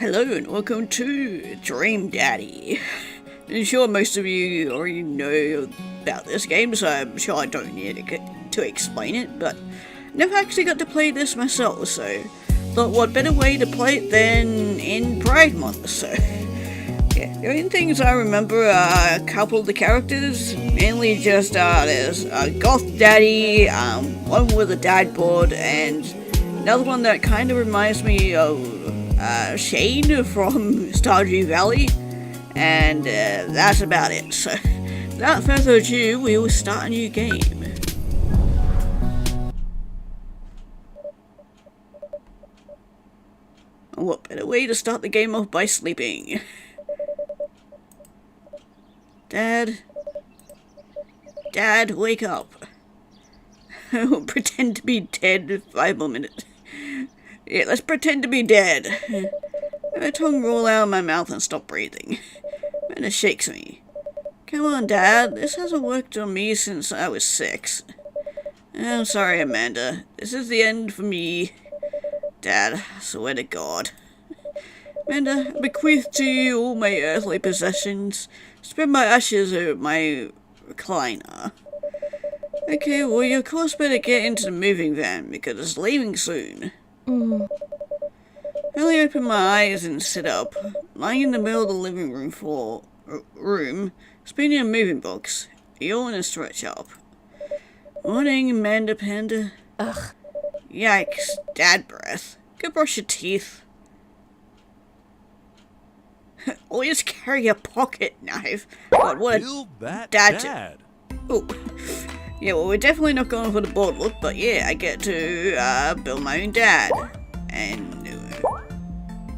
Hello and welcome to Dream Daddy. I'm sure most of you already know about this game, so I'm sure I don't need to explain it, but never actually got to play this myself, so thought what better way to play it than in Pride Month, so yeah. The only things I remember are a couple of the characters, mainly just there's a Goth Daddy, one with a dad board, and another one that kind of reminds me of Shane from Stardew Valley, and that's about it. So, without further ado, we will start a new game. And what better way to start the game off by sleeping? Dad, wake up. I'll pretend to be dead 5 more minutes. Yeah, let's pretend to be dead. My tongue roll out of my mouth and stop breathing. And it shakes me. Come on, Dad. This hasn't worked on me since I was 6. I'm sorry, Amanda. This is the end for me. Dad, I swear to God. Amanda, I bequeath to you all my earthly possessions. Spread my ashes over my recliner. Okay, well, you of course better get into the moving van because it's leaving soon. I only open my eyes and sit up, lying in the middle of the living room floor, spinning a moving box, yawn and stretch up. Morning, Amanda Panda. Ugh. Yikes, dad breath. Go brush your teeth. Always carry a pocket knife. God, what a dad. Oh. Yeah, well, we're definitely not going for the board look, but yeah, I get to build my own dad. And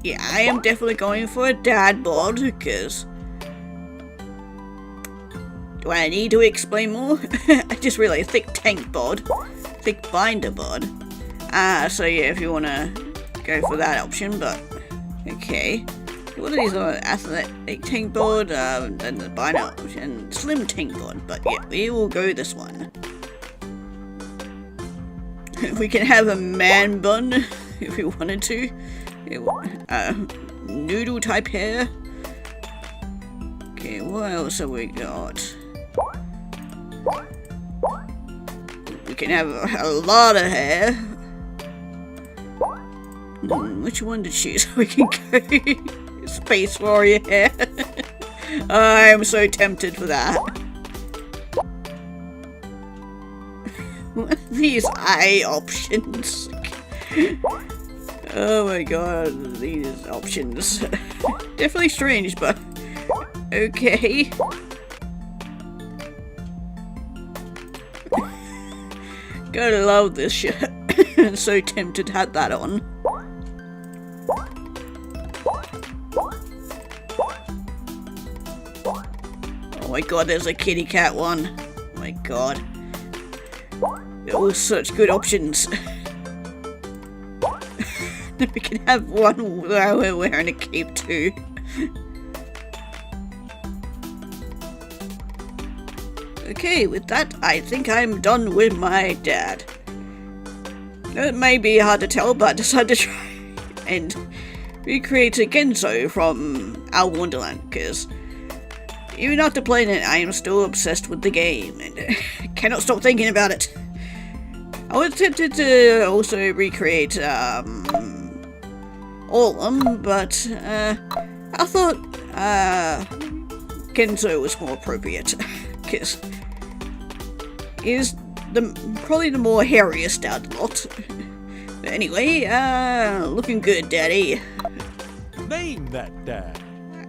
yeah, I am definitely going for a dad board, because do I need to explain more? I just realized thick tank board, thick binder board. So yeah, if you want to go for that option, but okay. What are these other athletic tank board, and the binder option, slim tank board, but yeah, we will go this one. We can have a man bun if we wanted to. Noodle type hair. Okay, what else have we got? We can have a lot of hair. Which one to choose? We can go Space Warrior hair. I'm so tempted for that. What are these eye options? Oh my god, these options. Definitely strange, but okay. Gotta love this shirt. I'm so tempted to have that on. Oh my god, there's a kitty cat one. Oh my god. They're all such good options. We can have one where we're wearing a cape too. Okay, with that, I think I'm done with my dad. It may be hard to tell, but I decided to try and recreate a Genzo from Our Wonderland, because even after playing it, I am still obsessed with the game, and cannot stop thinking about it. I was tempted to also recreate, all of them, but, I thought, Genzo was more appropriate, because he's probably the more hairiest out of the lot. But anyway, looking good, Daddy. Name that dad.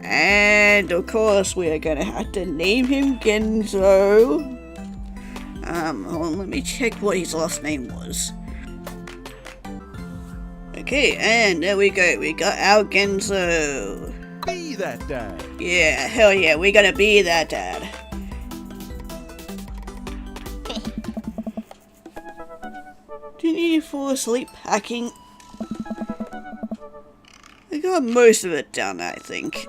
And of course, we are gonna have to name him Genzo. Hold on, let me check what his last name was. Okay, and there we go. We got our Genzo. Be that dad. Yeah, hell yeah, we gotta be that dad. Didn't you fall asleep packing? I got most of it done, I think.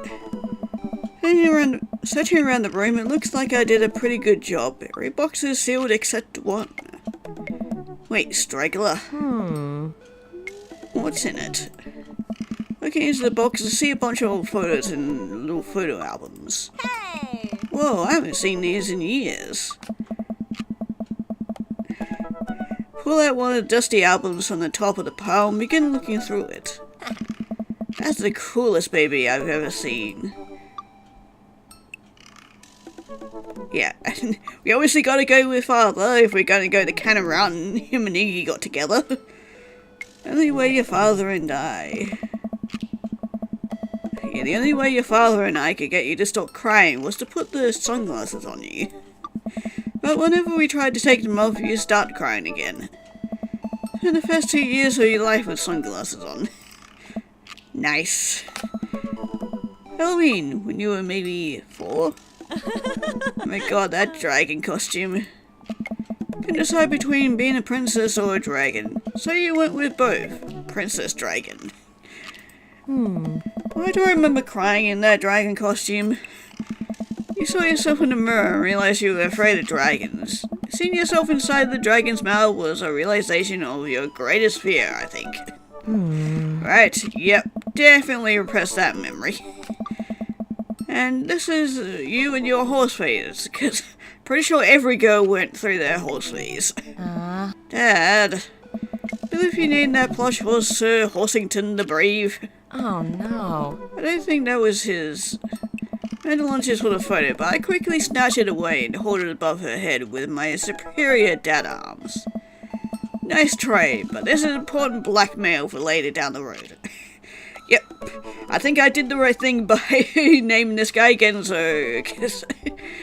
Searching around the room, it looks like I did a pretty good job. Every box is sealed except one. Wait, Straggler. What's in it? looking into the box to see a bunch of old photos and little photo albums. Hey! Whoa, I haven't seen these in years. Pull out one of the dusty albums from the top of the pile and begin looking through it. That's the coolest baby I've ever seen. Yeah, we obviously gotta go with father if we're gonna go to Cannon Mountain. Him and Iggy got together. Only way your father and I. Yeah, the only way your father and I could get you to stop crying was to put the sunglasses on you. But whenever we tried to take them off, you start crying again. In the first 2 years of your life with sunglasses on. Nice. Halloween, when you were maybe 4? Oh my god, that dragon costume. Couldn't decide between being a princess or a dragon, so you went with both. Princess Dragon. Why do I remember crying in that dragon costume? You saw yourself in the mirror and realized you were afraid of dragons. Seeing yourself inside the dragon's mouth was a realization of your greatest fear, I think. Right, yep, definitely repressed that memory. And this is you and your horse phase, because pretty sure every girl went through their horse phase. Dad, believe you named that plush horse Sir Horsington the Brave? Oh no. I don't think that was his. Amanda lunches for the photo, but I quickly snatch it away and hold it above her head with my superior dad arms. Nice try, but this is important blackmail for later down the road. Yep, I think I did the right thing by naming this guy Genzo, because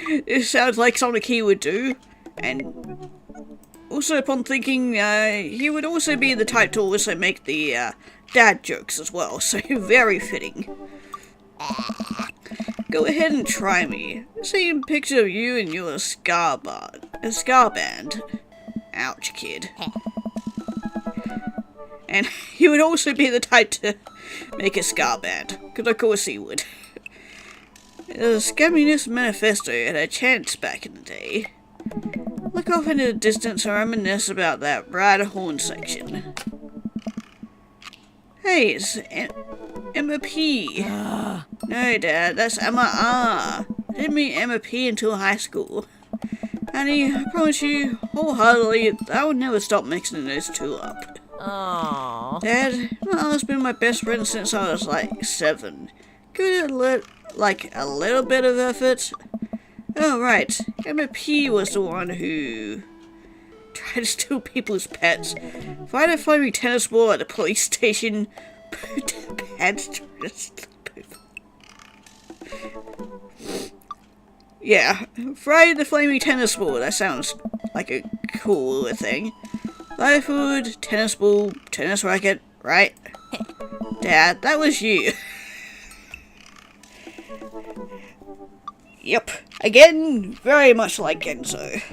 it sounds like something he would do. And also upon thinking, he would also be the type to also make the dad jokes as well, so very fitting. Go ahead and try me. Seeing a picture of you and your ska band. Ouch, kid. And he would also be the type to make a ska band, because of course he would. The Scamminess Manifesto had a chance back in the day. Look off into the distance and reminisce about that Brad Horn section. Hey, it's Emma P. No, Dad, that's Emma R. I didn't meet Emma P until high school. Honey, I promise you, wholeheartedly, I would never stop mixing those two up. Oh. Dad, Emma R's been my best friend since I was like 7. Give it a little bit of effort. Oh, right. Emma P was the one who tried to steal people's pets. Find a flaming tennis ball at the police station. Put pets to rest. Yeah, fried the flaming tennis ball. That sounds like a cool thing. Live food, tennis ball, tennis racket, right? Dad, that was you. Yep, again, very much like Genzo.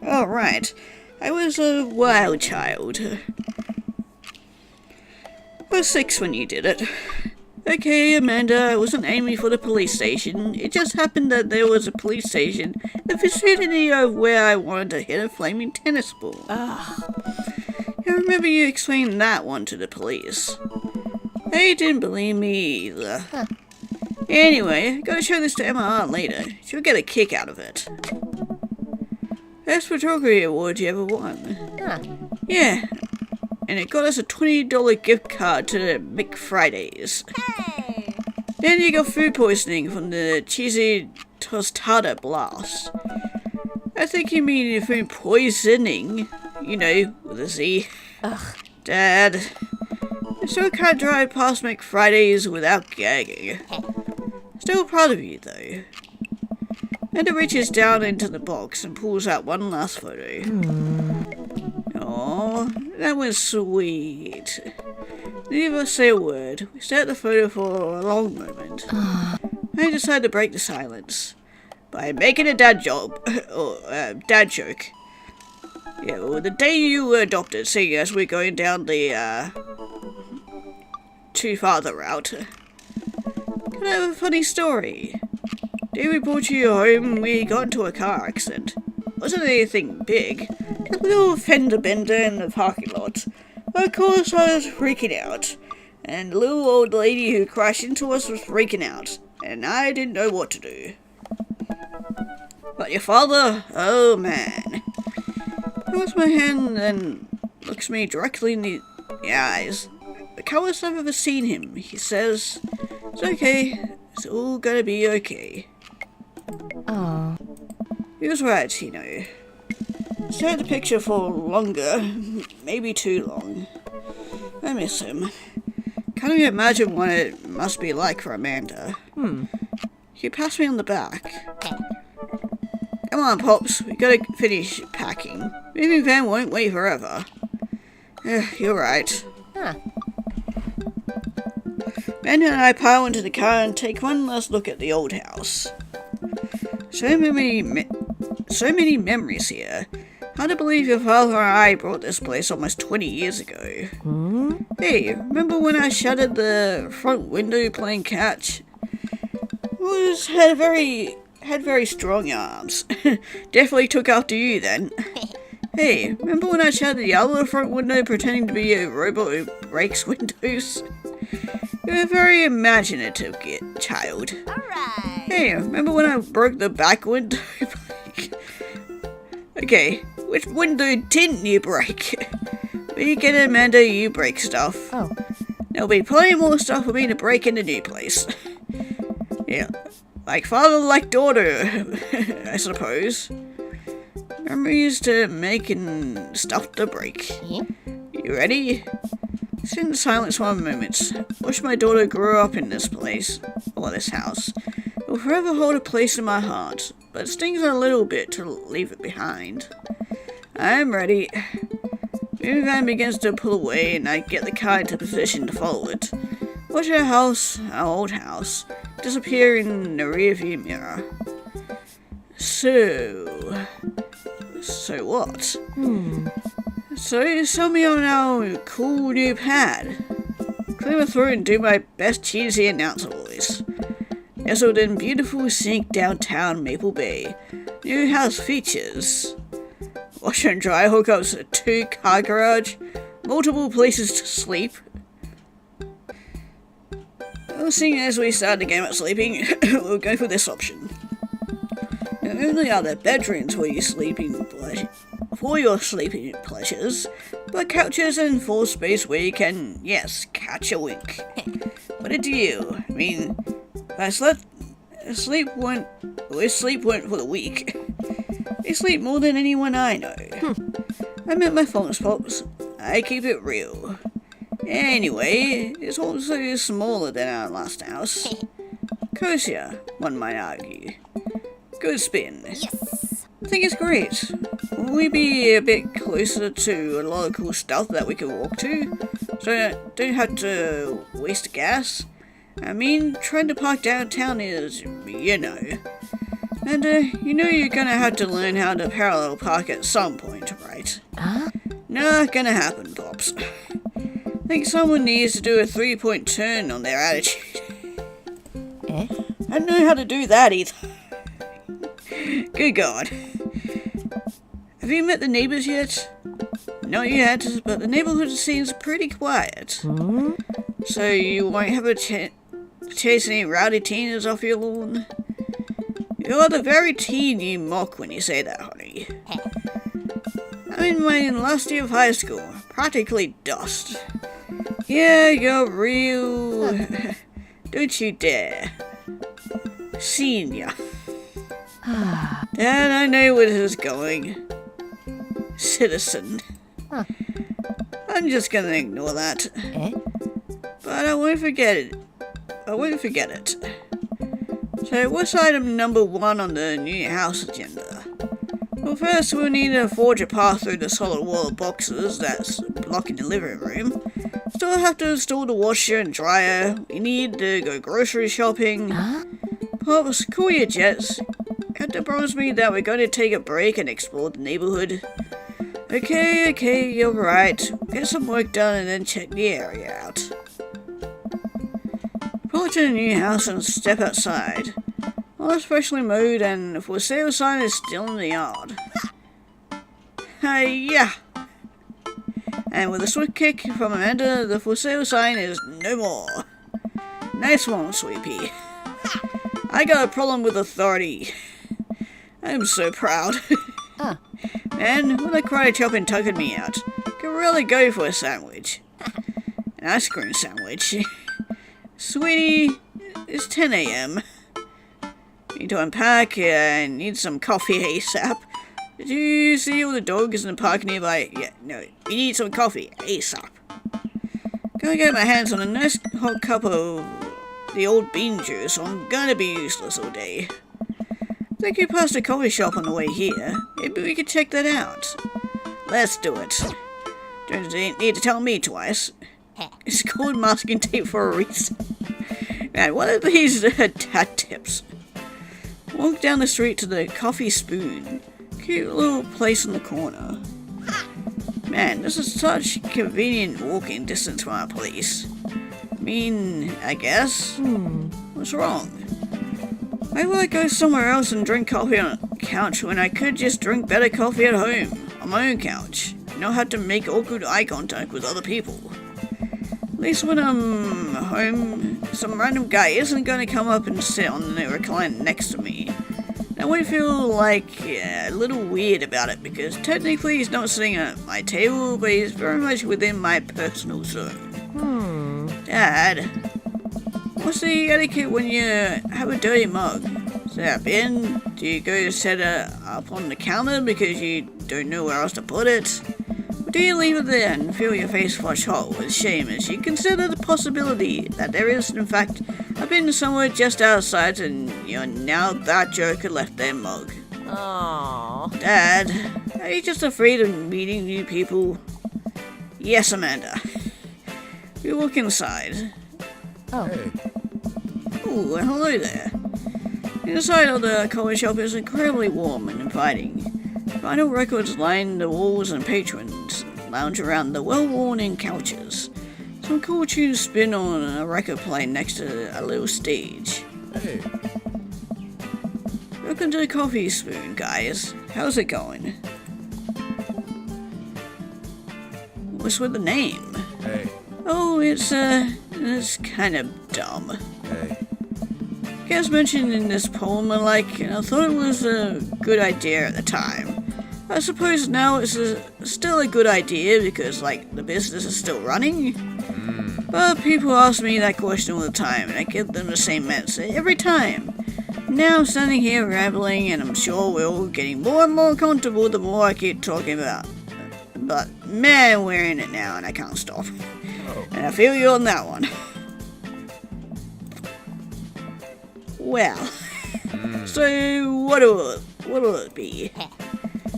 Alright, I was a wild child. I was 6 when you did it. Okay, Amanda, I wasn't aiming for the police station. It just happened that there was a police station in the vicinity of where I wanted to hit a flaming tennis ball. I remember you explaining that one to the police. They didn't believe me either. Anyway, gotta show this to Emma later. She'll get a kick out of it. Best photography award you ever won. Yeah, and it got us a $20 gift card to McFridays. Hey! Then you got food poisoning from the cheesy tostada blast. I think you mean your food poisoning. You know, with a Z. Ugh. Dad, I still can't drive past McFridays without gagging. Still proud of you, though. Amanda reaches down into the box and pulls out one last photo. Aww, that was sweet. Neither say a word. We stare at the photo for a long moment. I decide to break the silence by making a dad joke. Yeah, well, the day you were adopted, seeing as we're going down the too father route. Can I have a funny story? Day we brought you home, we got into a car accident. Wasn't anything big. A little fender bender in the parking lot. Of course, I was freaking out. and the little old lady who crashed into us was freaking out, and I didn't know what to do. But your father, oh man. He puts my hand and looks me directly in the eyes. The calmest I've ever seen him. He says, "It's okay. It's all gonna be okay." Oh. He was right, you know. Stare at the picture for longer, maybe too long. I miss him. Can't even imagine what it must be like for Amanda. He passed me on the back. Come on, Pops, we gotta finish packing. Moving van won't wait forever. You're right. Huh. Amanda and I pile into the car and take one last look at the old house. So many memories here. Hard to believe your father and I bought this place almost 20 years ago. Hey, remember when I shattered the front window playing catch? Had very strong arms. Definitely took after you then. Hey, remember when I shattered the other front window pretending to be a robot who breaks windows? You're a very imaginative child. Alright. Hey, remember when I broke the back window? Okay, which window didn't you break? We get it, Amanda, you break stuff. Oh. There'll be plenty more stuff for me to break in the new place. Yeah, like father, like daughter, I suppose. Memories to make and stuff to break. Yeah. You ready? Sit in silence for a moment. Wish my daughter grew up in this place, or this house. It will forever hold a place in my heart, but it stings a little bit to leave it behind. I am ready. The van begins to pull away, and I get the car into position to follow it. Watch our house, our old house, disappear in the rearview mirror. So what? So tell me on our cool new pad. Clear my throat and do my best cheesy announcer voice. Nestled in beautiful scenic downtown Maple Bay, new house features washer and dryer hookups, a 2-car garage, multiple places to sleep. Well, seeing as we started the game at sleeping, we'll go for this option. Not only are there bedrooms for your sleeping pleasures, but couches and full space where you can, yes, catch a wink. What do you? I mean, sleep went for the week. They sleep more than anyone I know. I met my phone's Pops. I keep it real. Anyway, it's also smaller than our last house. Cozier, one might argue. Good spin. Yes. I think it's great. Will we be a bit closer to a lot of cool stuff that we can walk to? So don't have to waste gas? I mean, trying to park downtown is, you know. And, you're gonna have to learn how to parallel park at some point, right? Huh? Not gonna happen, Pops. I think someone needs to do a 3-point turn on their attitude. Eh? I don't know how to do that either. Good God. Have you met the neighbors yet? Not yet, but the neighborhood seems pretty quiet. So you won't have a chase any rowdy teenagers off your lawn? You're the very teen you mock when you say that, honey. I'm in my last year of high school, practically dust. Yeah, you're real. Don't you dare. Senior. Dad, I know where this is going. Citizen. Huh. I'm just gonna ignore that. Eh? But I won't forget it. So what's item number 1 on the new house agenda? Well, first we'll need to forge a path through the solid wall of boxes that's blocking the living room. Still have to install the washer and dryer. We need to go grocery shopping. Pops, cool your jets. You have to promise me that we're going to take a break and explore the neighborhood. Okay, you're right. Get some work done and then check the area out. Pull to the new house and step outside. All is freshly mowed and the for sale sign is still in the yard. Yeah. And with a swift kick from Amanda, the for sale sign is no more. Nice one, Sweepy. I got a problem with authority. I'm so proud. Man, when the karate chopping tugged me out, could really go for a sandwich. An ice cream sandwich. Sweetie, it's 10 a.m. Need to unpack and need some coffee ASAP. Did you see all the dogs in the park nearby? Yeah, no, we need some coffee ASAP. Gonna get my hands on a nice hot cup of the old bean juice, or I'm gonna be useless all day. Think you passed a coffee shop on the way here. Maybe we could check that out. Let's do it. Don't need to tell me twice. It's called masking tape for a reason. Man, what are these dad tips? Walk down the street to the Coffee Spoon. Cute little place in the corner. Man, this is such convenient walking distance from our place. I mean, I guess. What's wrong? Why would I go somewhere else and drink coffee on a couch when I could just drink better coffee at home, on my own couch? Not have to make awkward eye contact with other people. At least when I'm home, some random guy isn't going to come up and sit on the recliner next to me. I won't feel like a little weird about it because technically he's not sitting at my table, but he's very much within my personal zone. Dad, what's the etiquette when you have a dirty mug? Set up in? Do you go set it up on the counter because you don't know where else to put it? Or do you leave it there and feel your face flush hot with shame as you consider the possibility that there is in fact a bin somewhere just outside and you're now that jerk who left their mug? Aww. Dad, are you just afraid of meeting new people? Yes, Amanda. We walk inside. Hey. Ooh, hello there. Inside of the coffee shop is incredibly warm and inviting. Vinyl records line the walls and patrons lounge around the well-worn couches. Some cool tunes spin on a record player next to a little stage. Hey. Welcome to the Coffee Spoon, guys. How's it going? What's with the name? Hey. Oh, it's kind of dumb. Hey. You guys mentioned in this poem and I thought it was a good idea at the time. I suppose now it's still a good idea because, the business is still running. But people ask me that question all the time and I give them the same answer every time. Now I'm standing here rambling and I'm sure we're all getting more and more comfortable the more I keep talking about. But man, we're in it now and I can't stop. And I feel you on that one. Well, so what'll it be?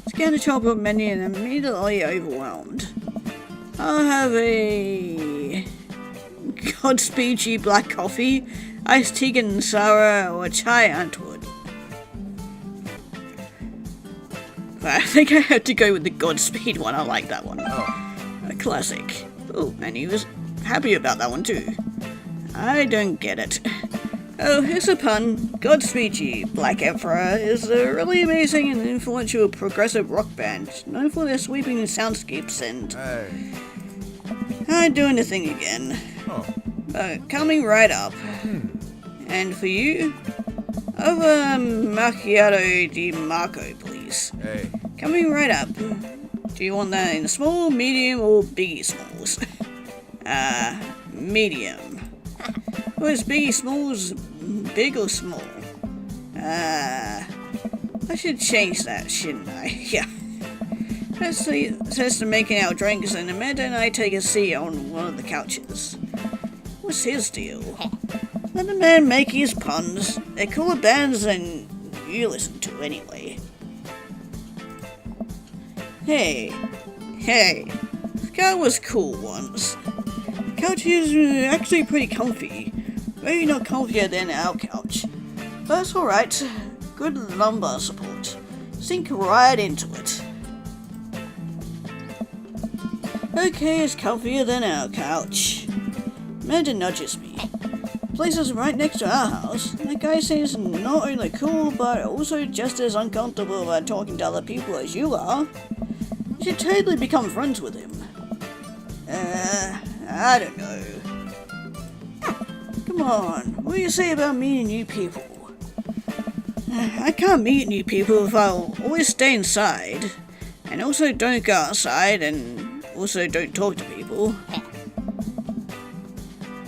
Scan the chocolate menu and I'm immediately overwhelmed. I'll have a Godspeed Ye black coffee, iced Tegan sour, or chai Antwood. I think I have to go with the Godspeed one. I like that one. A classic. Oh, and he was happy about that one too. I don't get it. Oh, here's a pun. Godspeed Ye Black Emperor is a really amazing and influential progressive rock band known for their sweeping soundscapes and... Hey. I'm doing the thing again. Coming right up. And for you, over macchiato di Marco, please. Hey. Coming right up. Do you want that in small, medium, or biggie smalls? Medium. Was Biggie Smalls big or small? I should change that, shouldn't I? Yeah. Let's see, says to making our drinks and Amanda and I take a seat on one of the couches. What's his deal? Let the man make his puns. They're cooler bands than you listen to anyway. Hey, this guy was cool once. Couches are actually pretty comfy. Maybe not comfier than our couch. But it's alright. Good lumbar support. Sink right into it. Okay, it's comfier than our couch. Amanda nudges me. Place is right next to our house. That guy seems not only cool, but also just as uncomfortable about talking to other people as you are. You should totally become friends with him. I don't know. Come on, what do you say about meeting new people? I can't meet new people if I'll always stay inside. And also don't go outside, and also don't talk to people.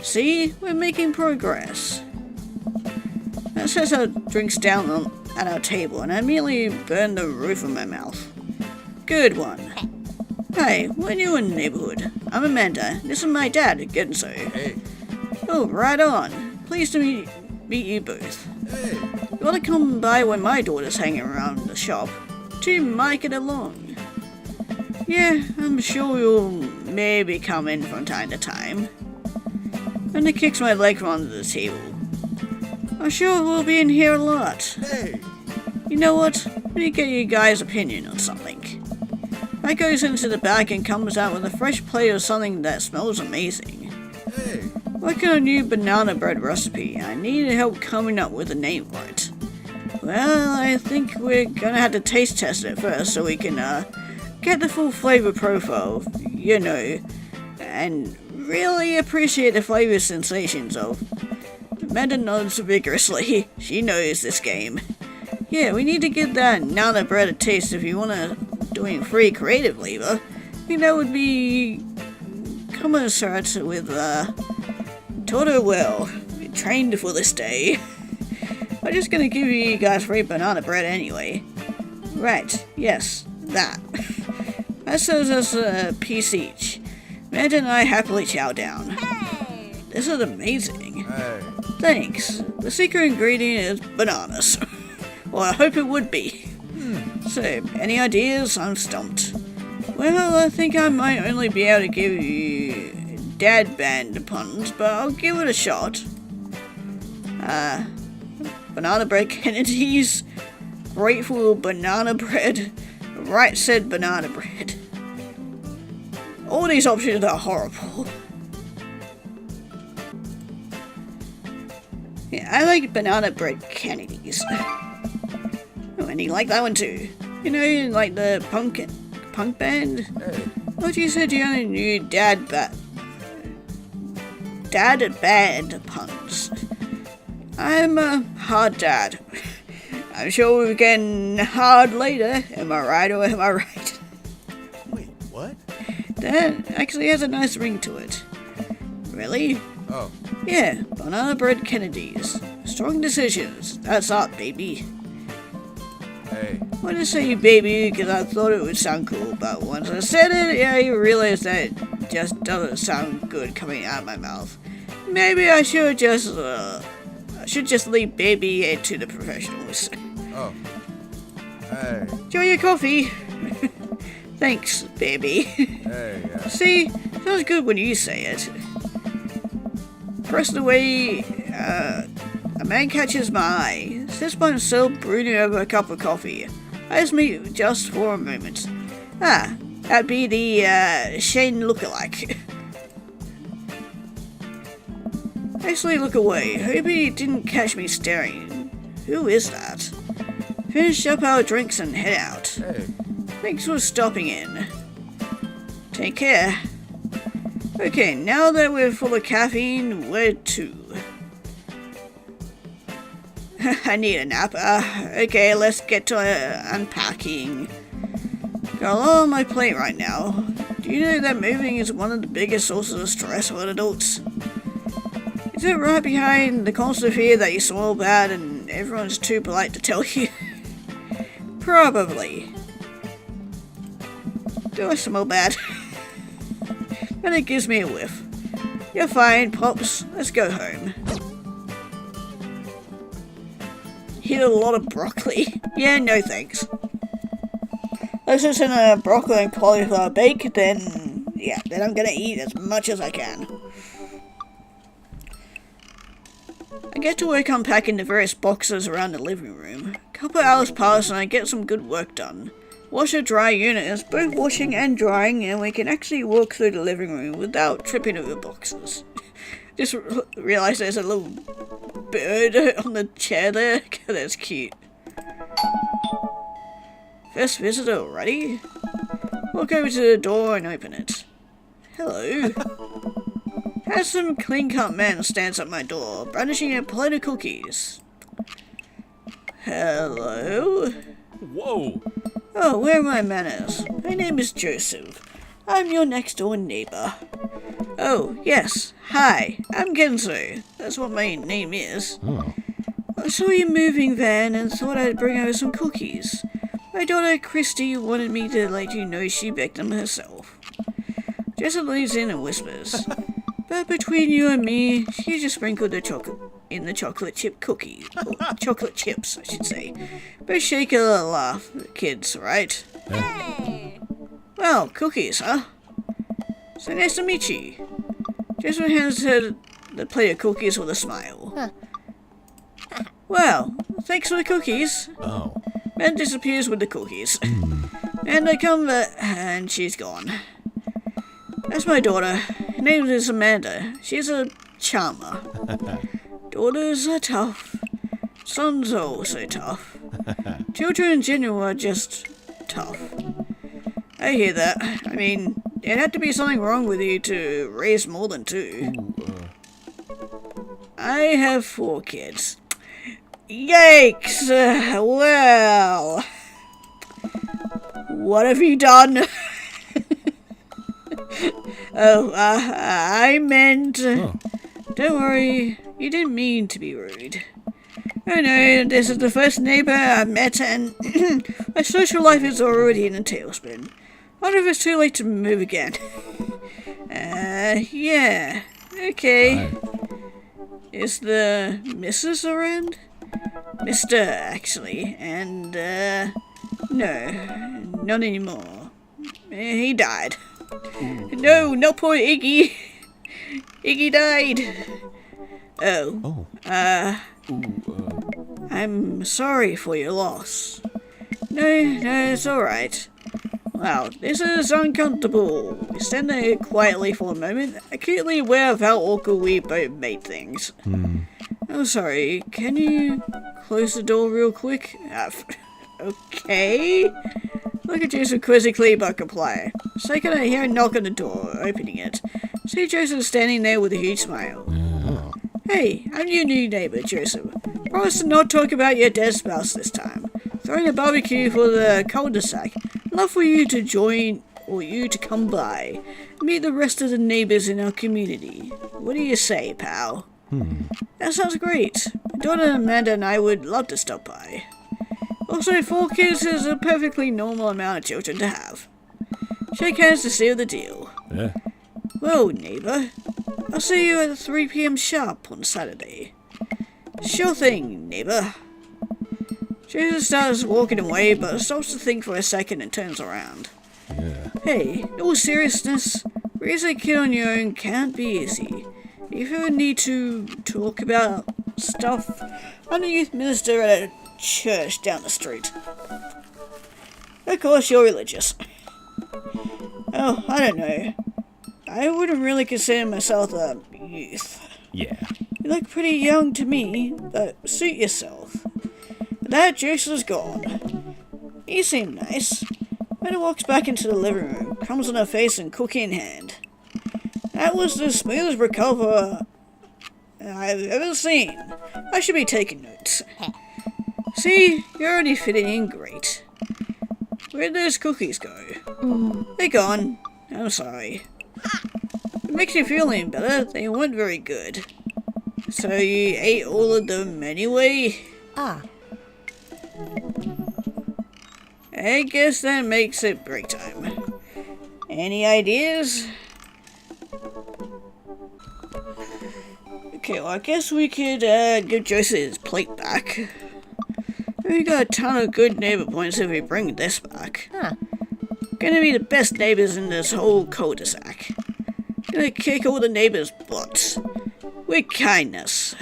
See, we're making progress. That sets our drinks down at our table, and I immediately burned the roof of my mouth. Good one. Hey, we're new in the neighborhood. I'm Amanda. This is my dad, Genso. Hey. Oh, right on. Pleased to meet you both. Hey. You want to come by when my daughter's hanging around the shop to make it along. Yeah, I'm sure you'll maybe come in from time to time. And he kicks my leg from under the table. I'm sure we'll be in here a lot. Hey. You know what? Let me get you guys' opinion on something. I goes into the back and comes out with a fresh plate of something that smells amazing. Hey. Working on a new banana bread recipe. I need help coming up with a name for it. Well, I think we're gonna have to taste test it first so we can get the full flavor profile, you know, and really appreciate the flavor sensations of. Amanda nods vigorously. She knows this game. Yeah, we need to get that nana bread a taste if you wanna doing free creative labor. I think that would be commensurate with taught her well. We trained for this day. I'm just gonna give you guys free banana bread anyway. Right, yes, that. That serves us a piece each. Amanda and I happily chow down. Hey! This is amazing. Hey. Thanks. The secret ingredient is bananas. Well, I hope it would be. So, any ideas? I'm stumped. Well, I think I might only be able to give you dad band puns, but I'll give it a shot. Banana bread Kennedys, grateful banana bread, right said banana bread. All these options are horrible. Yeah, I like banana bread Kennedys. Oh, and you like that one too. You know, like the punk band? Hey. What you said you only knew dad band puns. I'm a hard dad. I'm sure we're getting hard later. Am I right or am I right? Wait, what? That actually has a nice ring to it. Really? Oh. Yeah, banana bread Kennedys. Strong decisions. That's art, baby. Hey. I want to say baby because I thought it would sound cool, but once I said it, yeah, I realized that it just doesn't sound good coming out of my mouth. Maybe I should just leave baby to the professionals. Oh. Hey. Enjoy your coffee. Thanks, baby. Hey. See, sounds good when you say it. Pressed away, a man catches my eye, sits by himself brooding over a cup of coffee. Eyes me just for a moment. Ah, that'd be the Shane lookalike. Actually look away, hoping he didn't catch me staring. Who is that? Finish up our drinks and head out. Hey. Thanks for stopping in. Take care. Okay, now that we're full of caffeine, where to? I need a nap. Okay, let's get to unpacking. Got a lot on my plate right now. Do you know that moving is one of the biggest sources of stress for adults? Is it right behind the constant fear that you smell bad and everyone's too polite to tell you? Probably. Do I smell bad? And it gives me a whiff. You're fine, Pops. Let's go home. Eat a lot of broccoli. Yeah, no thanks. Unless it's in a broccoli and cauliflower bake, then I'm gonna eat as much as I can. I get to work unpacking the various boxes around the living room. A couple hours pass and I get some good work done. Washer dry unit is both washing and drying, and we can actually walk through the living room without tripping over boxes. Just realised there's a little bird on the chair there. That's cute. First visitor already? Walk over to the door and open it. Hello. As some clean-cut man stands at my door, brandishing a plate of cookies. Hello? Whoa. Oh, where are my manners? My name is Joseph. I'm your next-door neighbor. Oh, yes. Hi, I'm Genzo. That's what my name is. Oh. I saw your moving van and thought I'd bring over some cookies. My daughter Christy wanted me to let you know she baked them herself. Jessup leans in and whispers, but between you and me, she just sprinkled the chocolate in the chocolate chip cookies. Or chocolate chips, I should say. But shake a little laugh, kids, right? Hey! Well, cookies, huh? So nice to meet you. Jessup hands her the plate of cookies with a smile. Huh. Well, thanks for the cookies. Oh. Man disappears with the cookies. And I come back, and she's gone. That's my daughter. Her name is Amanda. She's a charmer. Daughters are tough. Sons are also tough. Children in general are just tough. I hear that. I mean, it had to be something wrong with you to raise more than two. I have 4 kids. Yikes! Well... What have you done? I meant... Don't worry, you didn't mean to be rude. I know, this is the first neighbor I've met and my social life is already in a tailspin. I wonder if it's too late to move again. Yeah. Okay. Is the Mrs. around? Mr. actually, and, no, not anymore. He died. No, not poor Iggy. Iggy died. Oh. I'm sorry for your loss. No, it's alright. Wow, this is uncomfortable. We stand there quietly for a moment, acutely aware of how awkward we both made things. Oh, sorry, can you close the door real quick? Okay. Look at Joseph quizzically but comply. Second, I hear a knock on the door, opening it. See Joseph standing there with a huge smile. Hey, I'm your new neighbor, Joseph. Promise to not talk about your dead spouse this time. Throwing a barbecue for the cul-de-sac. Love for you to join, or you to come by. Meet the rest of the neighbors in our community. What do you say, pal? That sounds great. My daughter Amanda and I would love to stop by. Also, 4 kids is a perfectly normal amount of children to have. Shake hands to seal the deal. Yeah. Well, neighbor, I'll see you at 3 p.m. sharp on Saturday. Sure thing, neighbor. Jesus starts walking away, but stops to think for a second and turns around. Yeah. Hey, in all seriousness, raising a kid on your own can't be easy. If you ever need to talk about stuff, I'm the youth minister at a church down the street. Of course, you're religious. Oh, I don't know. I wouldn't really consider myself a youth. Yeah. You look pretty young to me, but suit yourself. But that Joseph's gone. You seem nice. Amanda walks back into the living room, crumbs on her face and cookie in hand. That was the smoothest recover I've ever seen. I should be taking notes. See, you're already fitting in great. Where'd those cookies go? They're gone. I'm sorry. It makes you feel any better. They weren't very good. So you ate all of them anyway? I guess that makes it break time. Any ideas? Okay, well, I guess we could give Joseph his plate back. We got a ton of good neighbor points if we bring this back. Gonna be the best neighbors in this whole cul-de-sac. Gonna kick all the neighbors' butts. With kindness.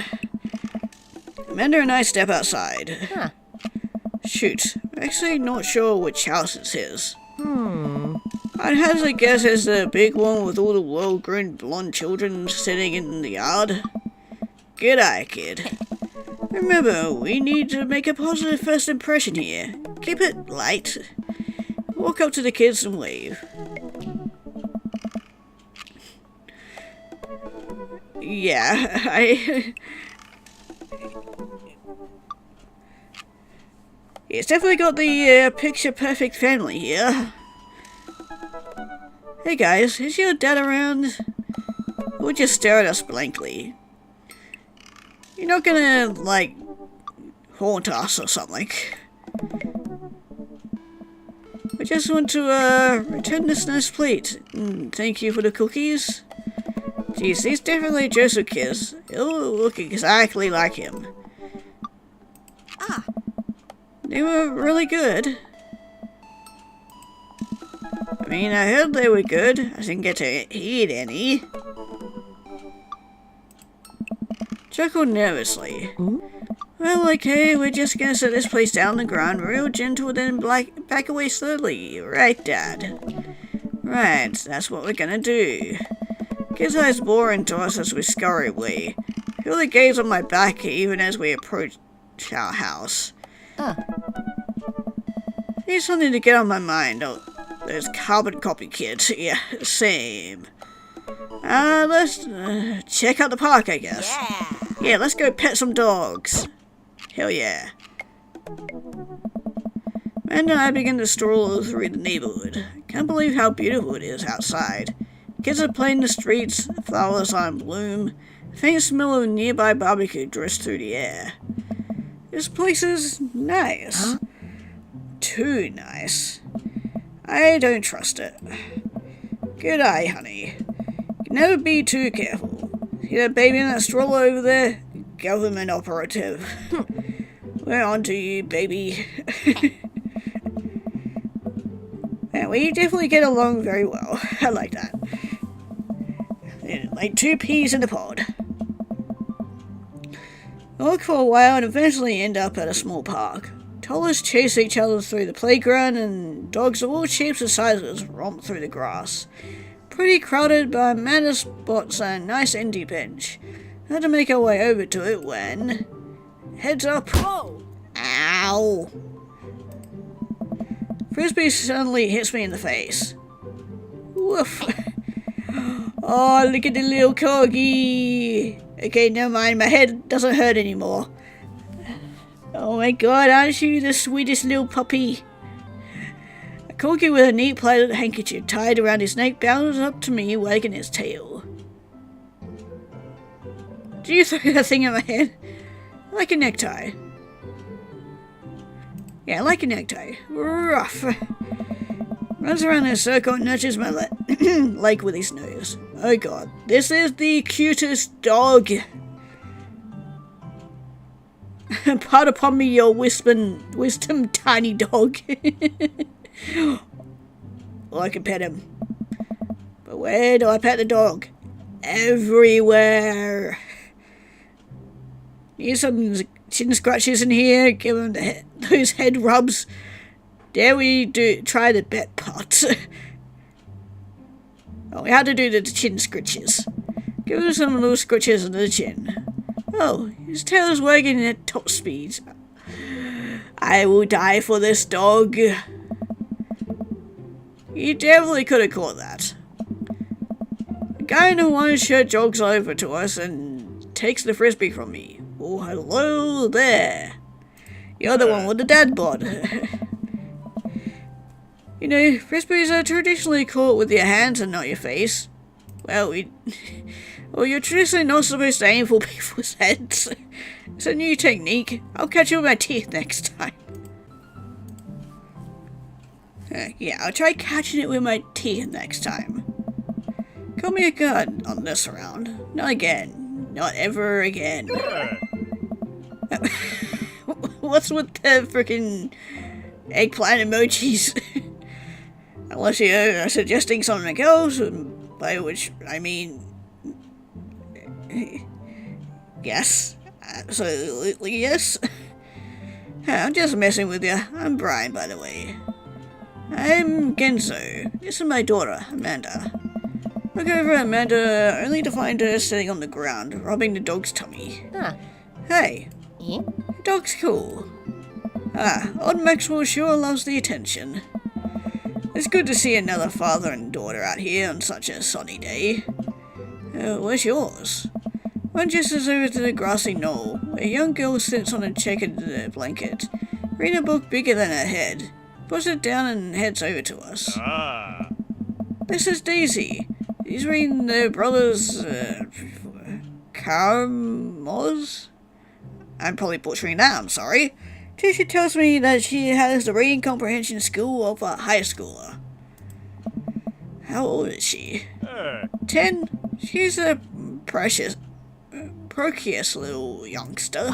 Amanda and I step outside. Shoot, I'm actually not sure which house it's his. I'd hazard a guess it's the big one with all the well-grown blonde children sitting in the yard. Good eye, kid. Remember, we need to make a positive first impression here. Keep it light. Walk up to the kids and wave. Yeah, I... It's definitely got the picture-perfect family here. Hey guys, is your dad around? Or just stare at us blankly? You're not gonna, like, haunt us or something. I just want to, return this nice plate. Thank you for the cookies. Geez, these definitely Joseph kids. He'll look exactly like him. Ah. They were really good. I mean, I heard they were good. I didn't get to eat any. Chuckled nervously. Well, okay, we're just gonna set this place down on the ground real gentle, then back away slowly. Right, Dad? Right, that's what we're gonna do. Kids eyes boring to us as we scurry away. Feel the gaze on my back even as we approach our house. Need something to get on my mind. Oh, those carbon copy kids. Yeah, same. Let's check out the park, I guess. Yeah, let's go pet some dogs. Hell yeah. Amanda and I begin to stroll through the neighborhood. Can't believe how beautiful it is outside. Kids are playing in the streets, flowers are in bloom, a faint smell of nearby barbecue drifts through the air. This place is nice. Huh? Too nice. I don't trust it. Good eye, honey. Never be too careful. See that baby in that stroller over there? Government operative. We're on to you, baby. Yeah, we definitely get along very well. I like that. Like two peas in a pod. We walk for a while and eventually end up at a small park. Toddlers chase each other through the playground and dogs of all shapes and sizes romp through the grass. Pretty crowded, but Amanda spots a nice empty bench. Had to make our way over to it when... Heads up! Whoa! Ow! Frisbee suddenly hits me in the face. Woof! Oh, look at the little corgi! Okay, never mind, my head doesn't hurt anymore. Oh my god, aren't you the sweetest little puppy? A corgi with a neat plaited handkerchief tied around his neck bounds up to me, wagging his tail. Do you throw that thing at my head? Like a necktie. Yeah, like a necktie. Rough. Runs around in a circle and nudges my leg with his nose. Oh god, this is the cutest dog. Part upon me, your wisdom tiny dog. Well, I can pet him. But where do I pet the dog? Everywhere. Need some chin scratches in here. Give him those head rubs. Dare we try the bet part? Oh, we had to do the chin scratches. Give him some little scratches on the chin. Oh, his tail is wagging at top speed. I will die for this dog. You definitely could have caught that. The guy in the white shirt jogs over to us and takes the frisbee from me. Oh, hello there. You're the one with the dad bod. You know, frisbees are traditionally caught with your hands and not your face. Well, you're traditionally not supposed to aim for people's heads. It's a new technique. I'll catch you with my teeth next time. Yeah, I'll try catching it with my teeth next time. Call me a god on this round. Not again. Not ever again. What's with the freaking eggplant emojis? Unless you're suggesting something else, by which I mean... Yes. Absolutely yes. I'm just messing with you. I'm Brian, by the way. I'm Genzo. This is my daughter, Amanda. Look over at Amanda, only to find her sitting on the ground, rubbing the dog's tummy. Huh. Hey, Eh? the dog's cool. Old Maxwell sure loves the attention. It's good to see another father and daughter out here on such a sunny day. Where's yours? One gestures over to the grassy knoll. A young girl sits on a checkered blanket, reading a book bigger than her head. Puts it down and heads over to us. This is Daisy. She's reading their brother's Karamaz? I'm probably butchering that, I'm sorry. Teacher tells me that she has the reading comprehension skill of a high schooler. How old is she? 10? She's a precocious little youngster.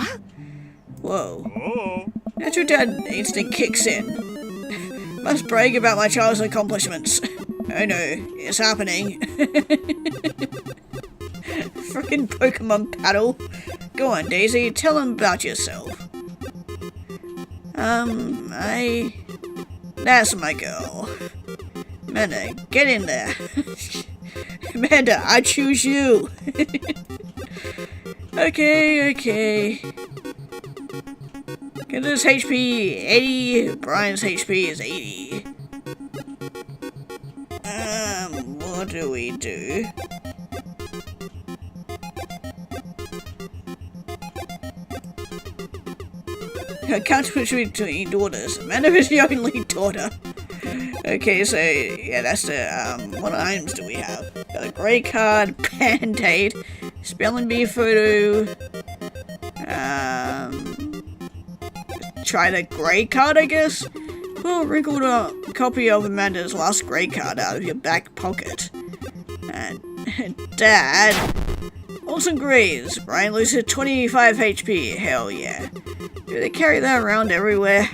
Whoa. Natural dad instinct kicks in. Must brag about my child's accomplishments. Oh no, it's happening. Frickin' Pokemon paddle. Go on, Daisy, tell him about yourself. That's my girl. Amanda, get in there. Amanda, I choose you. Okay. Kendra's HP 80, Brian's HP is 80. What do we do? I can't switch between daughters. Amanda is the only daughter. Okay, so yeah, that's the what items do we have? Got a grey card, band-aid, spelling bee photo. Try the grey card, I guess. Pull a wrinkled copy of Amanda's last grey card out of your back pocket. And Dad. Awesome grades. Brian loses 25 HP. Hell yeah. Do they carry that around everywhere?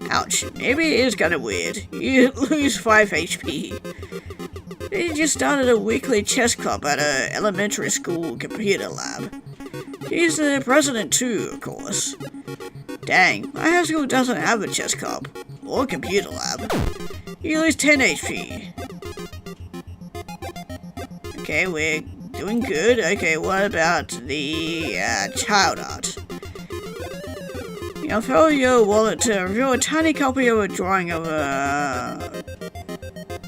Ouch. Maybe it is kind of weird. You lose 5 HP. They just started a weekly chess club at a elementary school computer lab. She's the president too, of course. Dang, my high school doesn't have a chess club. Or computer lab. You lose 10 HP. Okay, we're doing good. Okay, what about the child art? Now throw your wallet to reveal a tiny copy of a drawing of a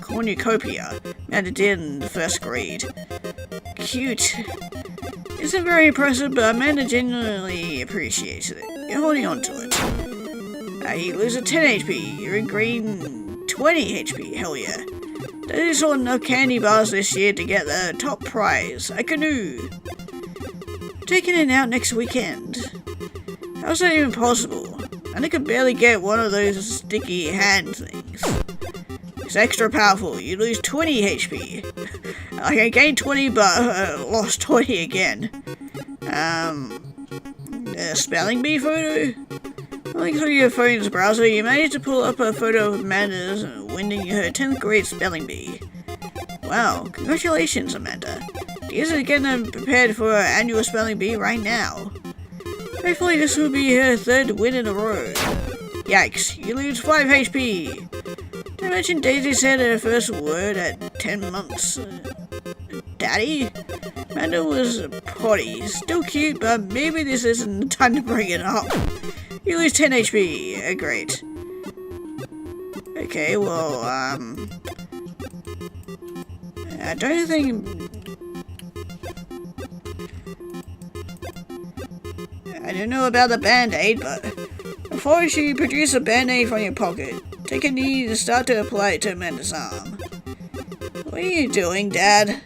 cornucopia Amanda did in the first grade. Cute. Isn't very impressive, but Amanda genuinely appreciates it. You're holding on to it. You lose a 10 HP. You're in green 20 HP. Hell yeah. Daddy sold enough candy bars this year to get the top prize, a canoe. Taking it out next weekend. How's that even possible? And I could barely get one of those sticky hand things. It's extra powerful. You lose 20 HP. I gained 20 but lost 20 again. Spelling bee photo? Looking through your phone's browser, you managed to pull up a photo of Amanda's winning her 10th grade spelling bee. Wow, congratulations, Amanda. Daisy is getting prepared for her annual spelling bee right now. Hopefully this will be her 3rd win in a row. Yikes, you lose 5 HP. Did I mention Daisy said her first word at 10 months? Daddy? Amanda was potty. Still cute, but maybe this isn't the time to bring it up. You lose 10 HP. Great. Okay, well, I don't think... I don't know about the band-aid, but before you produce a band-aid from your pocket, take a knee and start to apply it to Amanda's arm. What are you doing, Dad?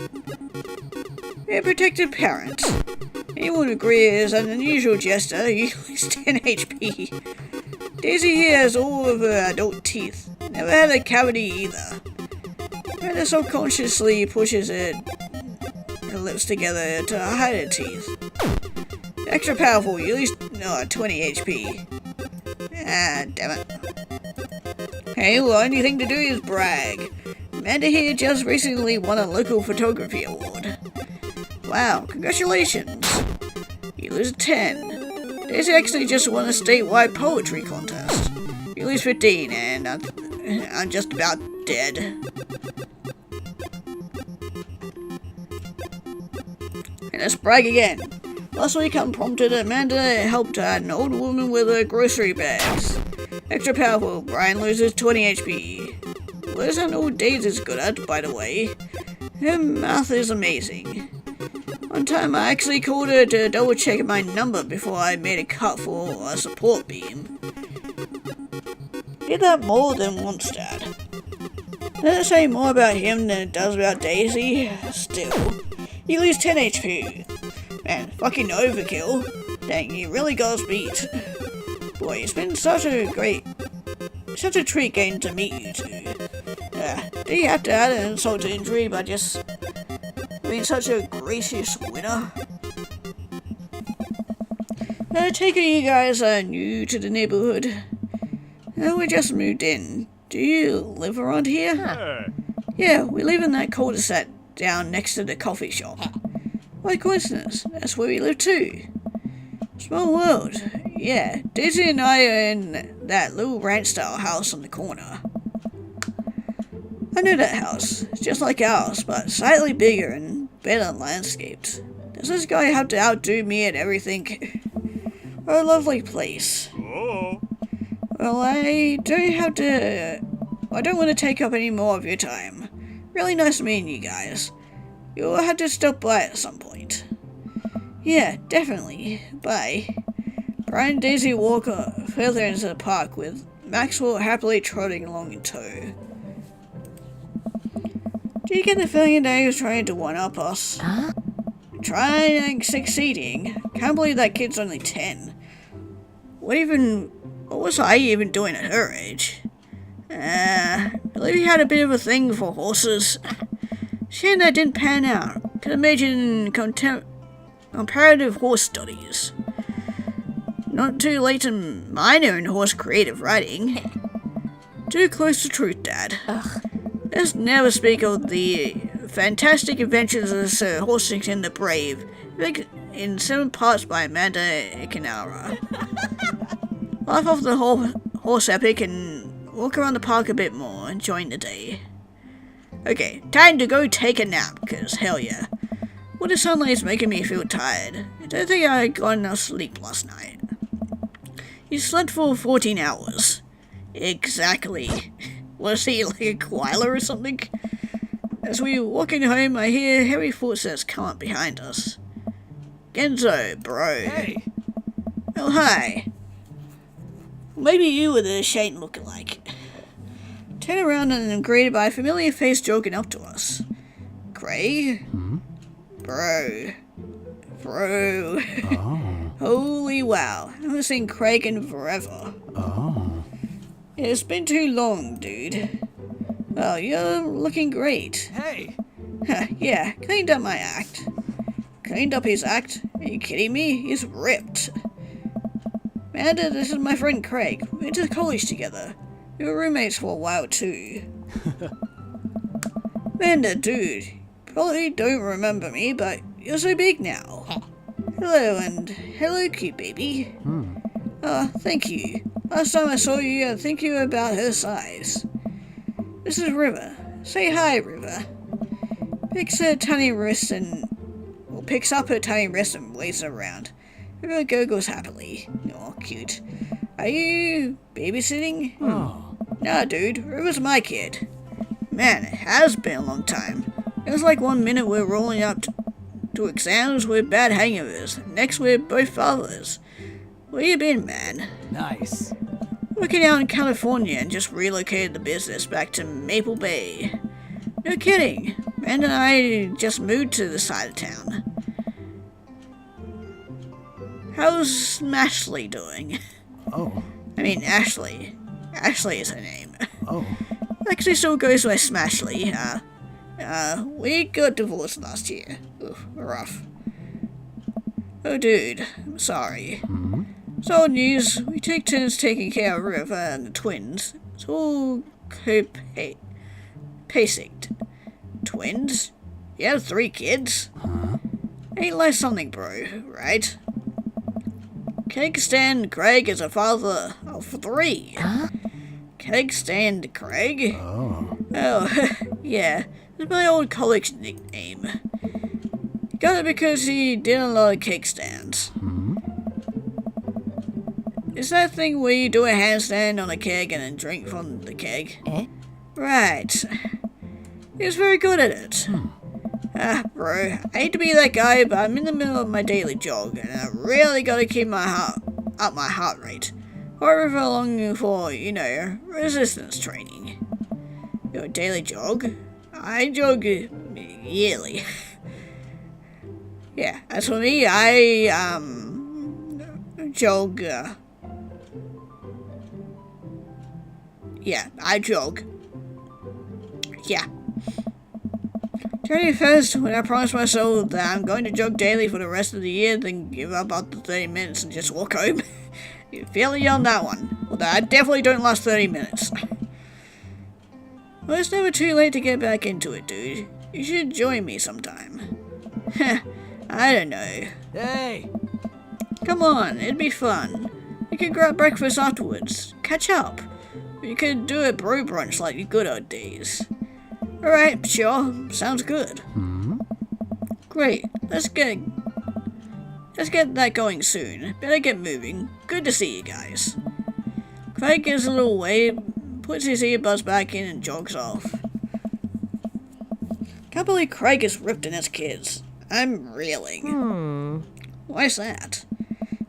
You're a protective parent. Anyone would agree it is an unusual gesture. You lose 10 HP. Daisy here has all of her adult teeth. Never had a cavity either. Amanda subconsciously pushes her lips together to hide her teeth. Extra powerful, you lose 20 HP. Damn it. Hey, well, only thing to do is brag. Amanda here just recently won a local photography award. Wow, congratulations. You lose 10. Daisy actually just won a statewide poetry contest. You lose 15, and I'm just about dead. And let's brag again. Last week, unprompted, Amanda helped an old woman with her grocery bags. Extra powerful, Brian loses 20 HP. What is an old Daisy's good at, by the way? Her math is amazing. One time I actually called her to double check my number before I made a cut for a support beam. Did that more than once, Dad. Does it say more about him than it does about Daisy? Still, you lose 10 HP. Man, fucking overkill. Dang, you really got us beat. Boy, it's been such a treat getting to meet you two. Do you have to add an insult to injury by just being such a gracious winner? I take it you guys are new to the neighborhood. We just moved in. Do you live around here? Hey. Yeah, we live in that cul-de-sac down next to the coffee shop. By coincidence, that's where we live too. Small world. Yeah, Daisy and I are in that little ranch-style house on the corner. I know that house. It's just like ours, but slightly bigger and better landscaped. Does this guy have to outdo me at everything? What a lovely place. Oh. Well, I don't want to take up any more of your time. Really nice meeting you guys. You'll have to stop by at some point. Yeah, definitely. Bye. Brian and Daisy walk further into the park with Maxwell happily trotting along in tow. Do you get the feeling that he was trying to one-up us? Huh? Trying and succeeding. Can't believe that kid's only 10. What was I even doing at her age? Believe he had a bit of a thing for horses. Shame that didn't pan out. Could imagine comparative horse studies. Not too late to minor in horse creative writing. Too close to truth, Dad. Ugh. Let's never speak of the fantastic adventures of Sir Horsington the Brave, in 7 parts by Amanda Ikanara. Laugh off the whole horse epic and walk around the park a bit more, enjoying the day. Okay, time to go take a nap, cause hell yeah. Well, the sunlight's making me feel tired. I don't think I got enough sleep last night. You slept for 14 hours. Exactly. Was he like a koala or something? As we were walking home, I hear heavy footsteps come up behind us. Genzo, bro. Hey. Oh, hi. Maybe you were the Shane lookalike. Turn around and am greeted by a familiar face jogging up to us. Craig? Bro. Oh. Holy wow. I haven't seen Craig in forever. Oh. It's been too long, dude. Well, you're looking great. Hey. Yeah, cleaned up my act. Cleaned up his act? Are you kidding me? He's ripped. Amanda, this is my friend Craig. We went to college together. We were roommates for a while too. Amanda, dude, probably don't remember me, but you're so big now. Hello, and hello, cute baby. Thank you. Last time I saw you, I think you were about her size. This is River. Say hi, River. Picks up her tiny wrist and waves it around. River gurgles happily. Oh, cute. Are you babysitting? Oh. Nah, dude. River's my kid. Man, it has been a long time. It was like one minute we're rolling up to exams with bad hangovers. Next we're both fathers. Where you been, man? Nice. Working out in California and just relocated the business back to Maple Bay. No kidding. Man and I just moved to the side of town. How's Smashley doing? Oh. I mean, Ashley. Ashley is her name. Oh. Actually still goes by Smashley. We got divorced last year. Oof, rough. Oh, dude. I'm sorry. It's old news. We take turns taking care of River and the twins. It's all paced. Twins? You have 3 kids? Ain't like something, bro, right? Cake Stand Craig is a father of 3. Huh? Cake Stand Craig? Oh. Oh, yeah. It's my old college nickname. Got it because he did a lot of cake stands. Is that thing where you do a handstand on a keg and then drink from the keg? Eh? Right. He was very good at it. Bro, I hate to be that guy, but I'm in the middle of my daily jog, and I really gotta keep my heart rate. However long for, resistance training. Your daily jog? I jog yearly. Yeah, as for me, I, jog, yeah, I jog. Yeah. January 1st, when I promised myself that I'm going to jog daily for the rest of the year, then give up after 30 minutes and just walk home. You feel you on that one. Although I definitely don't last 30 minutes. Well, it's never too late to get back into it, dude. You should join me sometime. I don't know. Hey! Come on, it'd be fun. We could grab breakfast afterwards. Catch up. We could do a bro brunch like the good old days. Alright, sure. Sounds good. Great. Let's get that going soon. Better get moving. Good to see you guys. Craig gives a little wave, puts his earbuds back in and jogs off. Can't believe Craig is ripped in his kids. I'm reeling. Why's that?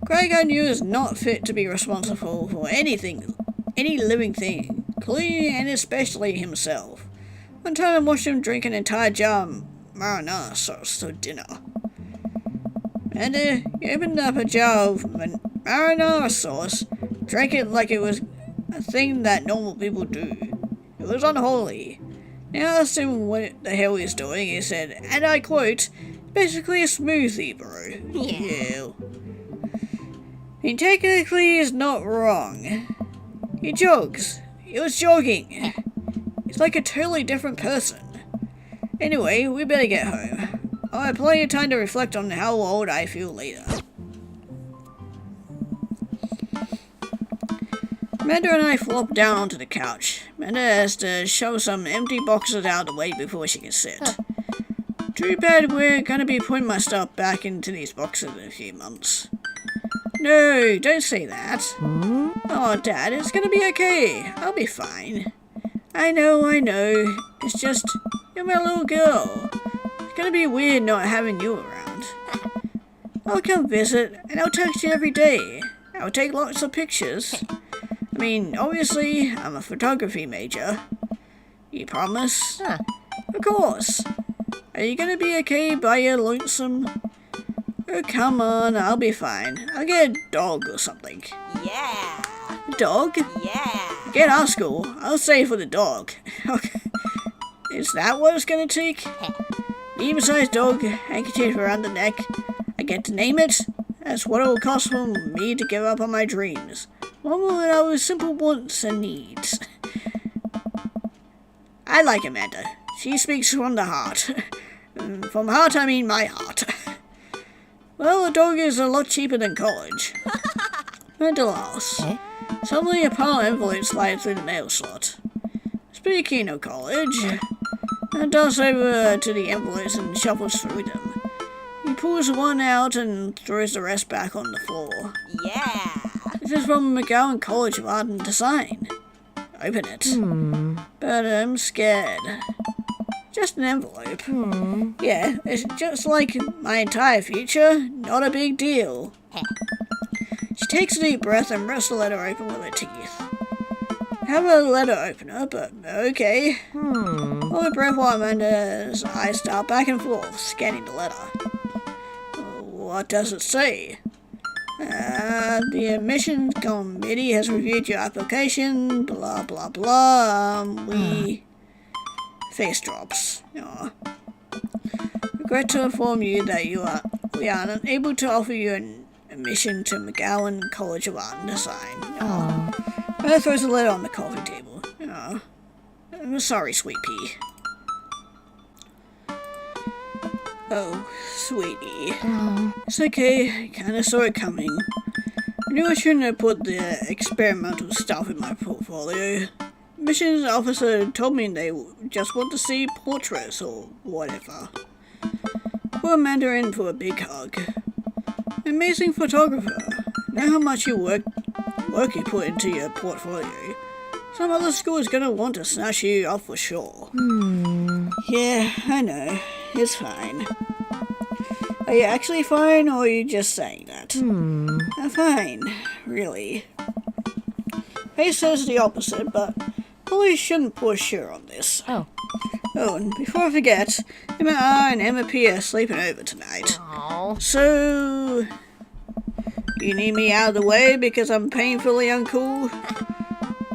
Craig I knew is not fit to be responsible for anything, any living thing, including and especially himself. One time I watched him drink an entire jar of marinara sauce for dinner. And he opened up a jar of marinara sauce, drank it like it was a thing that normal people do. It was unholy. Now I asked him what the hell he's doing. He said, and I quote, basically a smoothie, bro. Yeah. I mean, technically he's not wrong. He jogs. He was jogging. He's like a totally different person. Anyway, we better get home. I'll have plenty of time to reflect on how old I feel later. Amanda and I flop down onto the couch. Amanda has to shove some empty boxes out of the way before she can sit. Too bad we're gonna be putting my stuff back into these boxes in a few months. No, don't say that. Oh, Dad, it's gonna be okay. I'll be fine. I know. It's just, you're my little girl. It's gonna be weird not having you around. I'll come visit, and I'll text you every day. I'll take lots of pictures. I mean, obviously, I'm a photography major. You promise? Of course. Are you gonna be okay by your lonesome? Oh, come on, I'll be fine. I'll get a dog or something. Yeah. A dog? Yeah. Get our school. I'll say for the dog. Okay. Is that what it's gonna take? Medium-sized dog, handkerchief around the neck. I get to name it? That's what it will cost for me to give up on my dreams. One with our simple wants and needs. I like Amanda. She speaks from the heart. From heart, I mean my heart. Well, a dog is a lot cheaper than college. And alas, suddenly a pile of envelopes slides through the mail slot. Speaking of college, I toss over to the envelopes and shuffles through them. He pulls one out and throws the rest back on the floor. Yeah. This is from McGowan College of Art and Design. Open it. But I'm scared. Just an envelope. Yeah, it's just like my entire future. Not a big deal. She takes a deep breath and rips the letter open with her teeth. I have a letter opener, but okay. Hold my breath while Amanda's eyes start back and forth, scanning the letter. What does it say? The admissions committee has reviewed your application, blah blah blah. We... Face drops. Aw. Regret to inform you that we are unable to offer you an admission to McGowan College of Art and Design. Amanda throws a letter on the coffee table. I'm sorry, sweet pea. Oh, sweetie. It's okay. I kinda saw it coming. I knew I shouldn't have put the experimental stuff in my portfolio. Admissions officer told me they just want to see portraits or whatever. Put Amanda in for a big hug. Amazing photographer. Know how much work you put into your portfolio. Some other school is gonna want to snatch you up for sure. Yeah, I know. it's fine. Are you actually fine, or are you just saying that? Fine, really. Face says the opposite, but probably shouldn't push her on this. Oh. Oh, and before I forget, Emma R and Emma P are sleeping over tonight. Oh. So, you need me out of the way because I'm painfully uncool?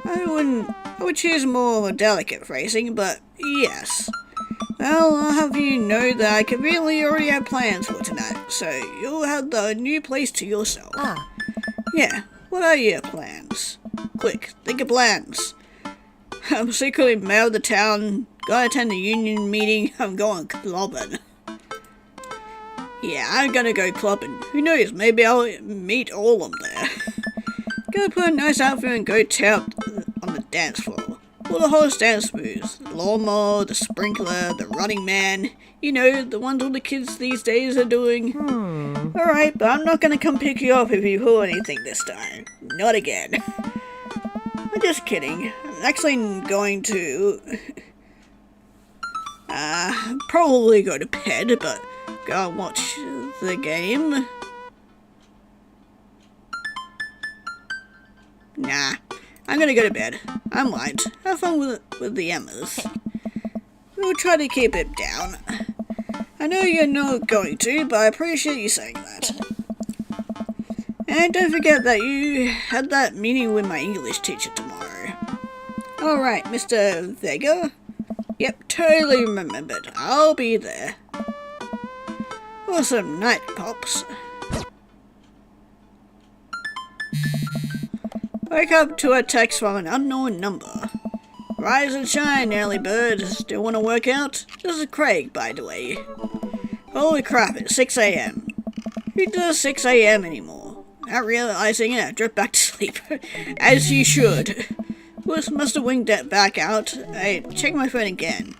I would choose more delicate phrasing, but yes. Well, I'll have you know that I conveniently already have plans for tonight, so you'll have the new place to yourself. Ah. Yeah, what are your plans? Quick, think of plans. I'm secretly mayor of the town, gotta attend the union meeting, I'm going clubbing. Yeah, I'm gonna go clubbing. Who knows, maybe I'll meet all of them there. Gotta put a nice outfit and go tear up on the dance floor. All the hottest dance moves. The lawnmower, the sprinkler, the running man. You know, the ones all the kids these days are doing. Alright, but I'm not gonna come pick you up if you pull anything this time. Not again. I'm just kidding. I'm actually going to... probably go to bed, but gotta watch the game. Nah, I'm gonna go to bed. I'm light. Have fun with the Emmas. We'll try to keep it down. I know you're not going to, but I appreciate you saying that. And don't forget that you had that meeting with my English teacher tomorrow. Alright, Mr. Vega? Yep, totally remembered. I'll be there. Awesome night, Pops. Wake up to a text from an unknown number. Rise and shine, early bird. Still want to work out? This is Craig, by the way. Holy crap, it's 6 a.m. Who does 6 a.m. anymore? Not realizing it, I drift back to sleep. As you should. Must have winged that back out. I check my phone again.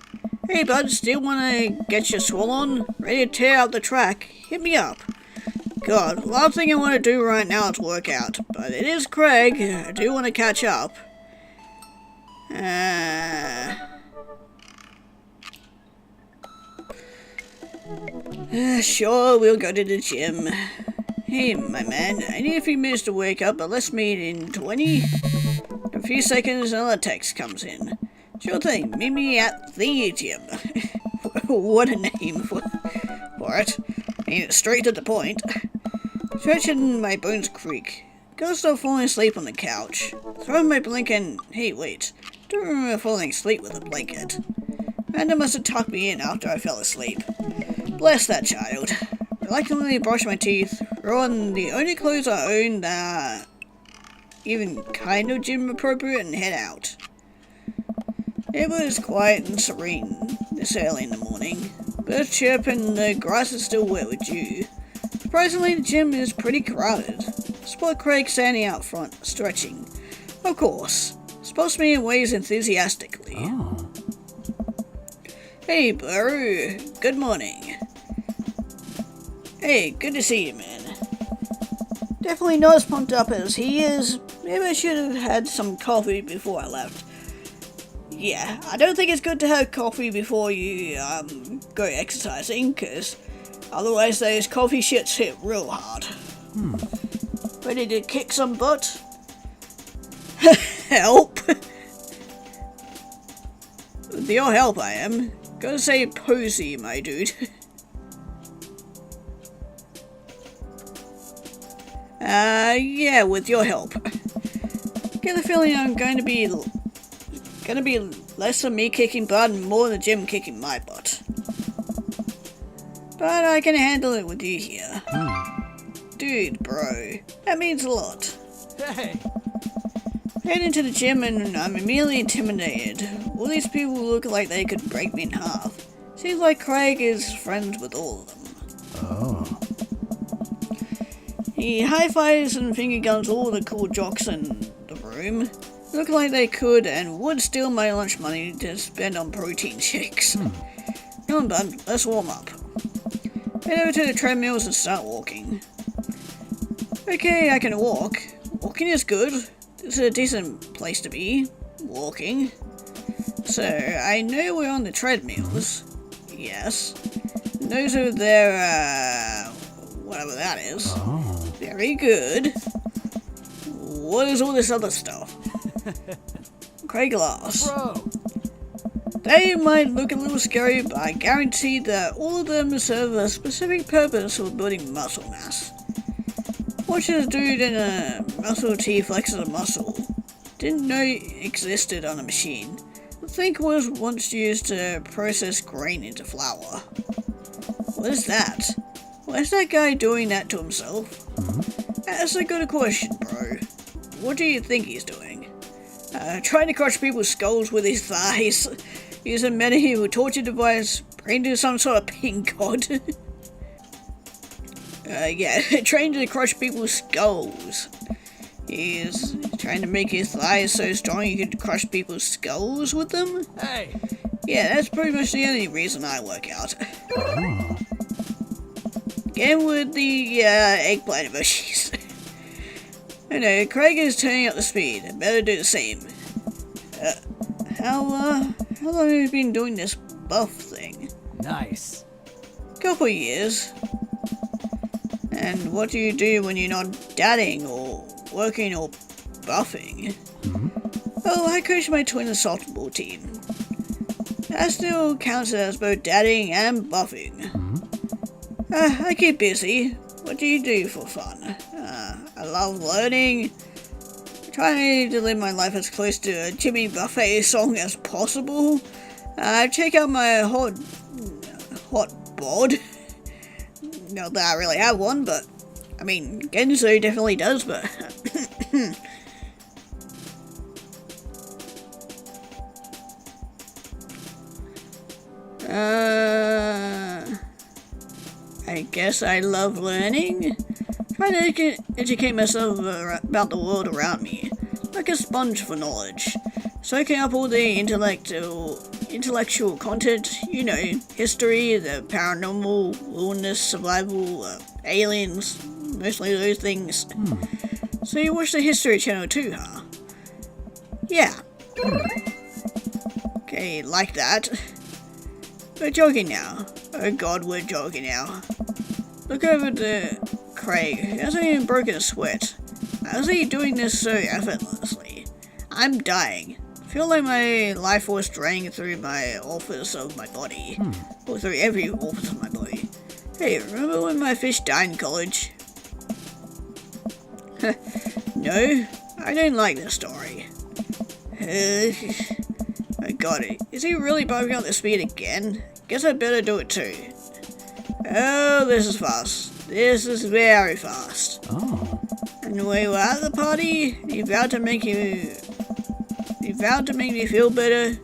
Hey bud, still wanna get your swole on? Ready to tear out the track? Hit me up. God, last thing I want to do right now is work out. But it is Craig. I do want to catch up. Sure, we'll go to the gym. Hey, my man, I need a few minutes to wake up, but let's meet in 20. A few seconds, another text comes in. Sure thing, meet me at the gym. What a name for it. I mean, it's straight to the point. Stretching my bones creak. Gotta stop falling asleep on the couch. Throw my blanket and... Hey, wait. Don't remember falling asleep with a blanket. Amanda must have tucked me in after I fell asleep. Bless that child. Reluctantly brush my teeth, throw on the only clothes I own that are even kind of gym appropriate, and head out. It was quiet and serene this early in the morning. Birds chirp and the grass is still wet with dew. Surprisingly, the gym is pretty crowded. Spot Craig standing out front, stretching. Of course. Spots me and waves enthusiastically. Oh. Hey, bro. Good morning. Hey, good to see you, man. Definitely not as pumped up as he is. Maybe I should have had some coffee before I left. Yeah, I don't think it's good to have coffee before you, go exercising, because otherwise those coffee shits hit real hard. Ready to kick some butt? Help! With your help I am. Gotta say posy, my dude. Yeah, with your help. Get the feeling I'm going to be less of me kicking butt and more the gym kicking my butt. But I can handle it with you here. Dude, bro, that means a lot. Hey. Head into the gym and I'm immediately intimidated. All these people look like they could break me in half. Seems like Craig is friends with all of them. Oh. He high-fives and finger guns all the cool jocks in the room. Look like they could and would steal my lunch money to spend on protein shakes. Come on, bud, let's warm up. Head over to the treadmills and start walking. Okay, I can walk. Walking is good. This is a decent place to be. Walking. So, I know we're on the treadmills. Yes. those are their, whatever that is. Oh. Very good. What is all this other stuff? Grey glass. Bro. They might look a little scary, but I guarantee that all of them serve a specific purpose for building muscle mass. Watch this dude in a muscle T flexes a muscle. Didn't know it existed on a machine. I think it was once used to process grain into flour. What is that? Why is that guy doing that to himself? That's a good question, bro. What do you think he's doing? Trying to crush people's skulls with his thighs. Using many torture device, praying to some sort of pink god. Yeah, trying to crush people's skulls. He's trying to make his thighs so strong he could crush people's skulls with them. Hey. Yeah, that's pretty much the only reason I work out. Oh. Again with the eggplant emojis. I know, Craig is turning up the speed. I better do the same. How long have you been doing this buff thing? Nice. Couple years. And what do you do when you're not dadding or working or buffing? Oh, I coach my twin softball team. That still counts as both dadding and buffing. I keep busy. What do you do for fun? I love learning. Trying to live my life as close to a Jimmy Buffett song as possible. Check out my hot bod. Not that I really have one, but I mean, Genzo definitely does, but I guess I love learning. Trying to educate myself about the world around me, like a sponge for knowledge, soaking up all the intellectual content, you know, history, the paranormal, wilderness, survival, aliens, mostly those things. So you watch the History Channel too, huh? Yeah. Okay, like that. We're jogging now. Oh god, we're jogging now. Look over to Craig. He hasn't even broken a sweat. How's he doing this so effortlessly? I'm dying. I feel like my life force draining through my orifice of my body. Or through every orifice of my body. Hey, remember when my fish died in college? No, I don't like this story. I got it. Is he really bumping up the speed again? Guess I better do it too. Oh, this is fast. This is very fast. Oh. And when we were at the party, he vowed to make me feel better.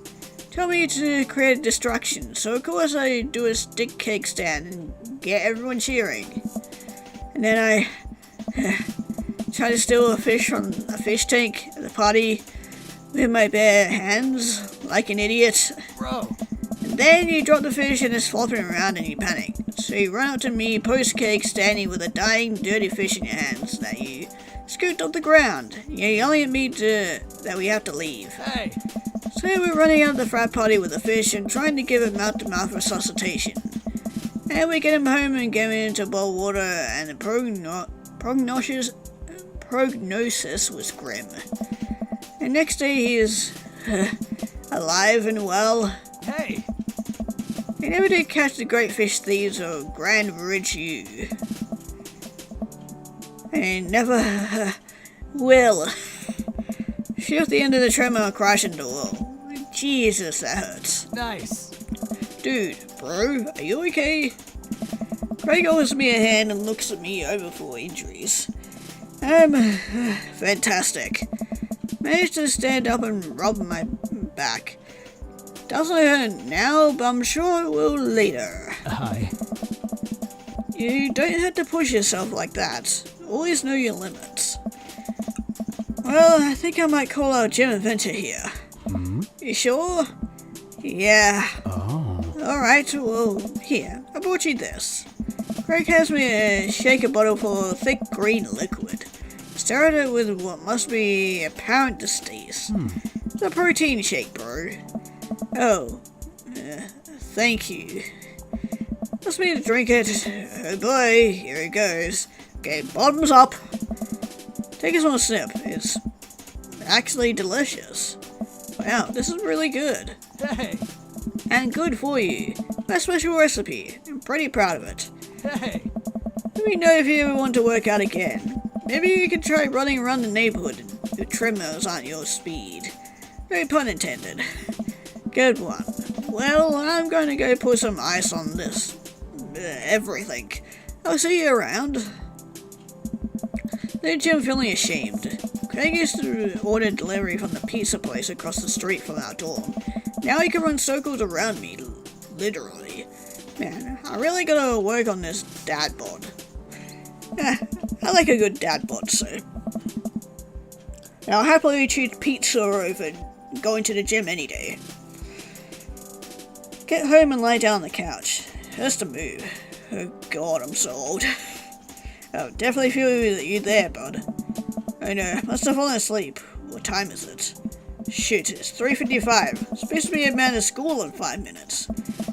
Told me to create a distraction, so of course I do a stick cake stand and get everyone cheering. And then I try to steal a fish from a fish tank at the party with my bare hands, like an idiot. Bro. And then you drop the fish and it's flopping around and you panic. So you run up to me post-cake standing with a dying, dirty fish in your hands that you scooped off the ground. You're yelling at me that we have to leave. Hey. So we're running out of the frat party with the fish and trying to give him mouth-to-mouth resuscitation. And we get him home and get him into boiled water, and the prognosis was grim. And next day he is alive and well. Hey. He never did catch the great fish thieves of Grand Ridge U. And never will. She was the end of the tremor crash into the wall. Jesus, that hurts. Nice. Dude, bro, are you okay? Craig offers me a hand and looks at me over for injuries. Fantastic. Managed to stand up and rub my back. Doesn't hurt now, but I'm sure it will later. Hi. You don't have to push yourself like that. Always know your limits. Well, I think I might call our gym adventure here. You sure? Yeah. Oh. Alright, well, here, I brought you this. Craig has me a shaker bottle full of thick green liquid. Stare at it with what must be apparent distaste. It's a protein shake, bro. Oh, thank you. Ask me to drink it. Oh boy, here it goes. Okay, bottoms up. Take a small sip. It's actually delicious. Wow, this is really good. Hey. And good for you. My special recipe. I'm pretty proud of it. Hey. Let me know if you ever want to work out again. Maybe you could try running around the neighborhood if treadmills aren't your speed. No pun intended. Good one. Well, I'm going to go put some ice on this. Everything. I'll see you around. Then Jim feeling ashamed. Craig used to order delivery from the pizza place across the street from our dorm. Now he can run circles around me, literally. Man, I really gotta work on this dad bod. I like a good dad bod, so. I'll happily choose pizza over going to the gym any day. Get home and lie down on the couch. That's the move. Oh god, I'm so old. Oh, definitely feel you there, bud. Oh no, must have fallen asleep. What time is it? Shoot, it's 3:55. Supposed to be a man at school in 5 minutes.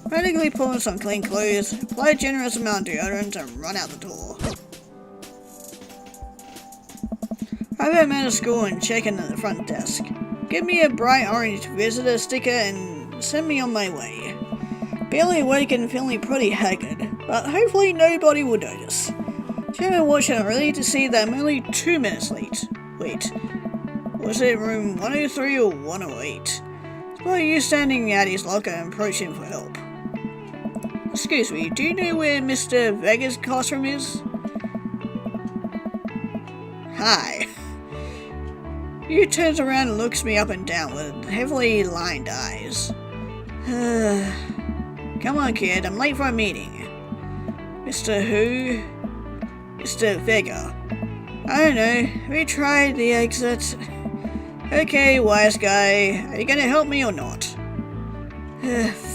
Practically put on some clean clothes, apply a generous amount of deodorant, and run out the door. I've had a man at school and check in at the front desk. Give me a bright orange visitor sticker and send me on my way. Barely awake and feeling pretty haggard, but hopefully nobody will notice. Check my watch and I'm ready to see that I'm only 2 minutes late. Wait, was it room 103 or 108? Spot you standing at his locker and approaching for help. Excuse me, do you know where Mr. Vega's classroom is? Hi. He turns around and looks me up and down with heavily lined eyes. Come on, kid, I'm late for a meeting. Mr. Who? Mr. Vega. I don't know, have you tried the exit? Okay, wise guy, are you gonna help me or not?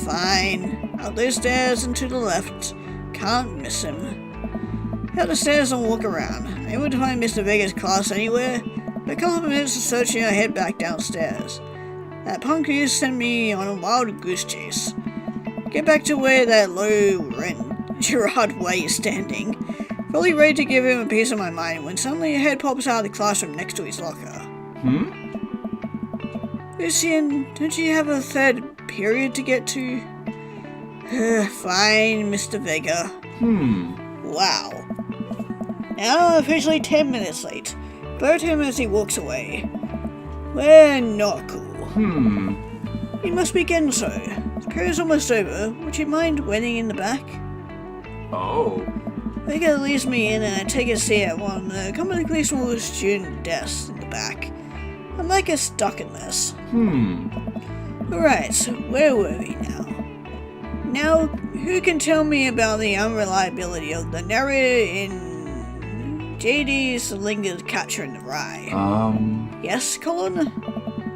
Fine. Up those stairs and to the left. Can't miss him. Out the stairs and walk around. Able to find Mr. Vega's class anywhere? A couple of minutes of searching, I head back downstairs. That punk used sent me on a wild goose chase. Get back to where that low-rent Gerard Way is standing. Fully ready to give him a piece of my mind when suddenly a head pops out of the classroom next to his locker. Lucian, don't you have a third period to get to? Fine, Mr. Vega. Wow. Now I'm officially 10 minutes late. Blur to him as he walks away. We're not cool. You must be getting so. The period's almost over. Would you mind waiting in the back? Oh. Vega leaves me in and I take a seat at one of the comically small student desks in the back. I'm like a stuck in this. Alright, so where were we now? Now, who can tell me about the unreliability of the narrator in J.D. Salinger's Catcher in the Rye? Yes, Colin?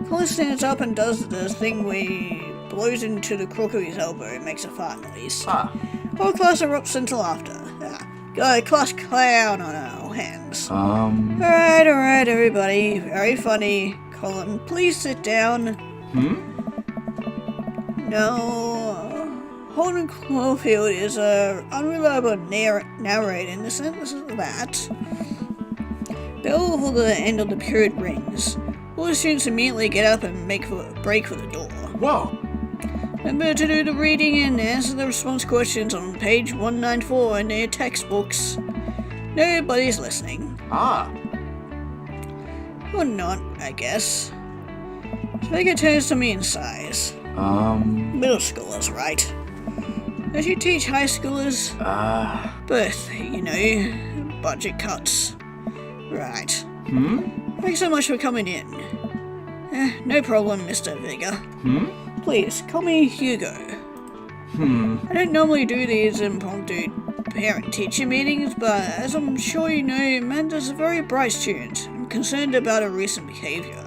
Colin stands up and does the thing where he blows into the crook of his elbow and makes a fart noise. All class erupts into laughter. Got a class clown on our hands. Alright, everybody. Very funny. Colin, please sit down. No. Holden Caulfield is a unreliable narrator in the sense that bell for the end of the period rings. All the students immediately get up and break for the door. Whoa. Remember to do the reading and answer the response questions on page 194 in their textbooks. Nobody's listening. Or not, I guess. Vega turns to me in sighs. Middle schoolers, right? Don't you teach high schoolers? Both, you know, budget cuts. Right. Thanks so much for coming in. No problem, Mr. Vega. Please, call me Hugo. I don't normally do these impromptu parent-teacher meetings, but as I'm sure you know, Amanda's a very bright student. I'm concerned about her recent behavior.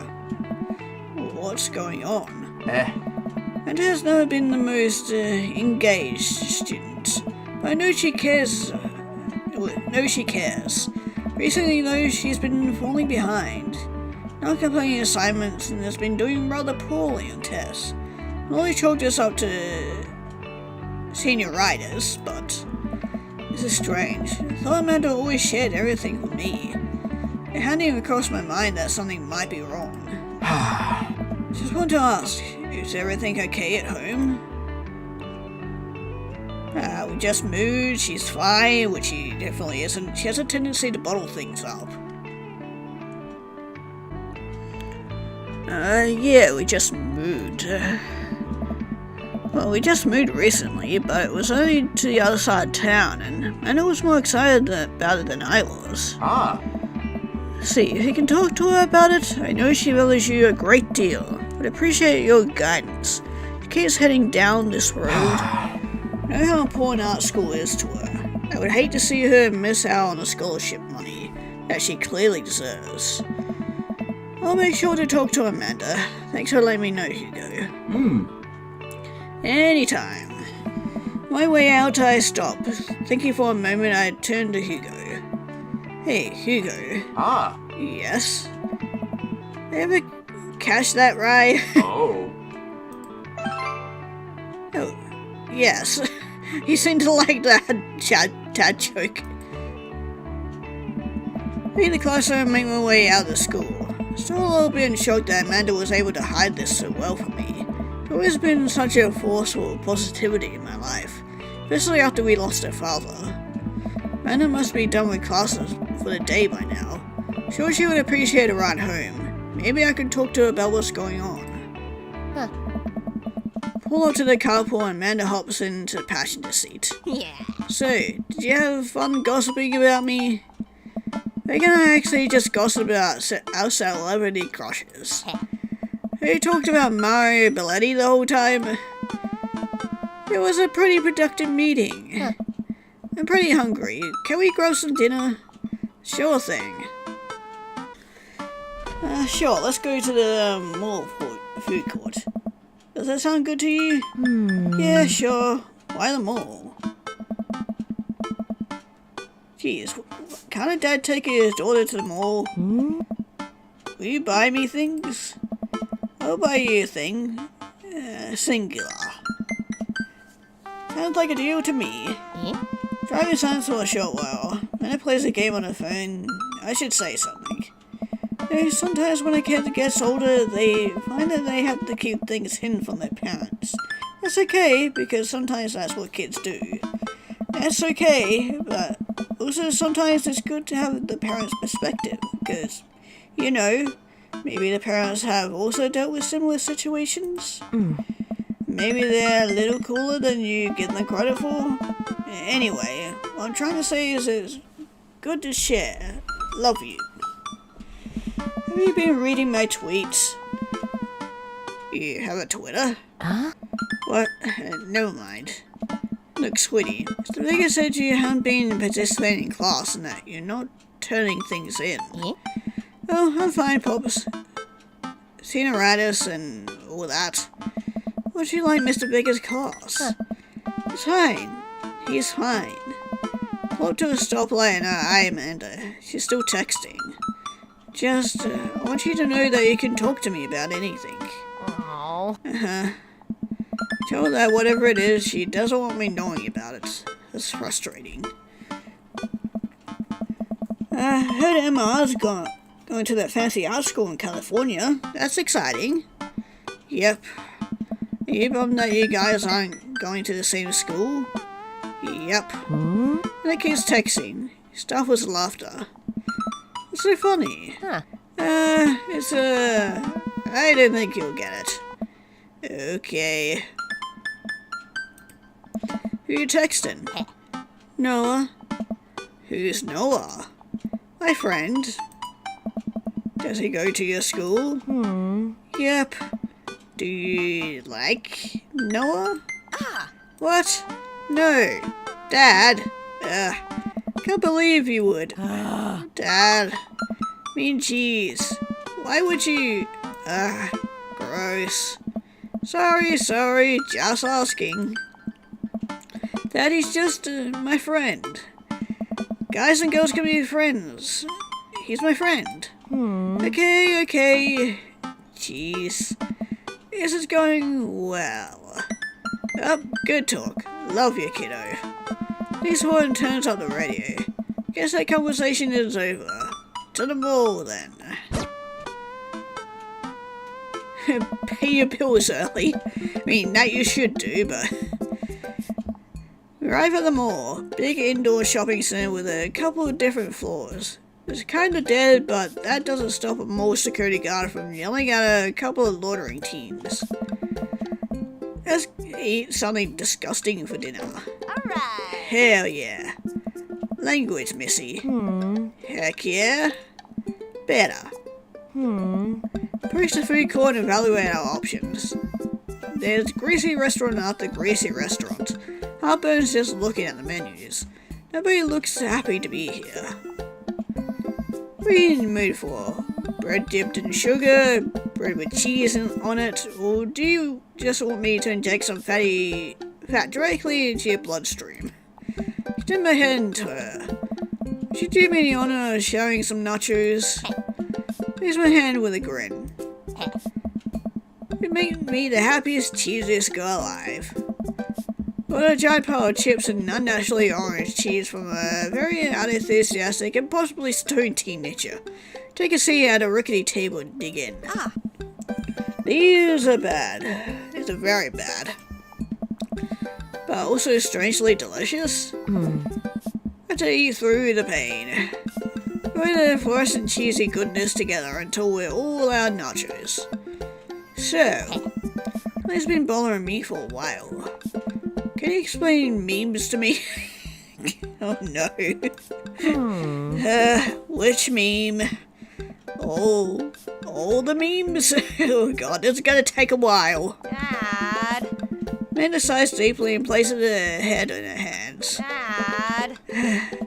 What's going on? Amanda has never been the most engaged student, but I know she cares. Recently, though, she's been falling behind, not completing assignments, and has been doing rather poorly on tests. And only chalked this up to senioritis, but this is strange. I thought Amanda always shared everything with me. It hadn't even crossed my mind that something might be wrong. Just want to ask, is everything okay at home? We just moved, she's fine, which she definitely isn't. She has a tendency to bottle things up. Yeah, we just moved. Well, we just moved recently, but it was only to the other side of town, and Amanda was more excited about it than I was. Ah. See, if you can talk to her about it, I know she values you a great deal. Would appreciate your guidance. She keeps heading down this road. I know how important art school is to her. I would hate to see her miss out on the scholarship money that she clearly deserves. I'll make sure to talk to Amanda. Thanks for letting me know, Hugo. Anytime. My way out, I stop. Thinking for a moment, I turn to Hugo. Hey, Hugo. Ah. Yes? Ever catch that right? Oh. Oh, yes. You seem to like that dad joke. I leave the classroom and make my way out of school. Still a little bit in shock that Amanda was able to hide this so well from me. There's always been such a force for positivity in my life, especially after we lost her father. Amanda must be done with classes for the day by now. Sure, she would appreciate a ride home. Maybe I could talk to her about what's going on. Pull up to the carpool and Amanda hops into the passenger seat. Yeah. So, did you have fun gossiping about me? We're gonna actually just gossip about our celebrity crushes. Who talked about Mario Belletti the whole time? It was a pretty productive meeting. I'm pretty hungry. Can we grab some dinner? Sure thing. Sure, let's go to the mall food court. Does that sound good to you? Yeah, sure. Why the mall? Jeez, can't a dad take his daughter to the mall? Will you buy me things? I'll buy you a thing. Singular. Sounds like a deal to me. Driving silence for a short while. When I plays a game on the phone, I should say something. Sometimes when a kid gets older, they find that they have to keep things hidden from their parents. That's okay, because sometimes that's what kids do. That's okay, but also sometimes it's good to have the parents' perspective, because, you know, maybe the parents have also dealt with similar situations. Maybe they're a little cooler than you give them credit for. Anyway, what I'm trying to say is it's good to share. Love you. Have you been reading my tweets? You have a Twitter? Huh? What? Never mind. Look, sweetie, Mr. Vega said you haven't been participating in class and that you're not turning things in. Oh, I'm fine, Pops. Senioritis and all that. What'd you like Mr. Vega's class? It's fine. He's fine. Pull up to a stoplight and hi, Amanda. She's still texting. Just, I want you to know that you can talk to me about anything. Oh. Tell her that whatever it is, she doesn't want me knowing about it. That's frustrating. I heard Emma's going to that fancy art school in California. That's exciting. Yep. Are you bummed that you guys aren't going to the same school? Yep. And the kid's texting. Stuff was laughter. What's so funny? I don't think you'll get it. Okay. Who you texting? Noah. Who's Noah? My friend. Does he go to your school? Yep. Do you like Noah? What? No. Dad. Can't believe you would. Dad. Mean cheese. Why would you? Gross. Sorry, just asking. Daddy's just my friend. Guys and girls can be friends. He's my friend. Okay. Jeez. This is going well. Good talk. Love you, kiddo. This one turns up the radio. Guess that conversation is over. To the mall, then. Pay your bills early. I mean, that you should do, but... We arrive at the mall. Big indoor shopping center with a couple of different floors. It's kinda dead, but that doesn't stop a mall security guard from yelling at a couple of loitering teens. Let's eat something disgusting for dinner. Alright. Hell yeah. Language, Missy. Heck yeah. Better. Approach the food court and evaluate our options. There's greasy restaurant after greasy restaurant. Heartburn's just looking at the menus. Nobody looks happy to be here. What are you in the mood for? Bread dipped in sugar? Bread with cheese on it? Or do you just want me to inject some fat directly into your bloodstream? Extend my hand to her. Would you do me the honor of sharing some nachos? Here's my hand with a grin. You make me the happiest, cheesiest girl alive. Got a giant pile of chips and unnaturally orange cheese from a very unenthusiastic and possibly stoned teenager. Take a seat at a rickety table and dig in. These are bad. These are very bad. But also strangely delicious. I take you through the pain. Put the fluorescent cheesy goodness together until we're all our nachos. So, it's been bothering me for a while. Can you explain memes to me? Oh no. Which meme? All the memes? Oh god, it's gonna take a while. Dad. Amanda sighs deeply and places her head in her hands. Dad.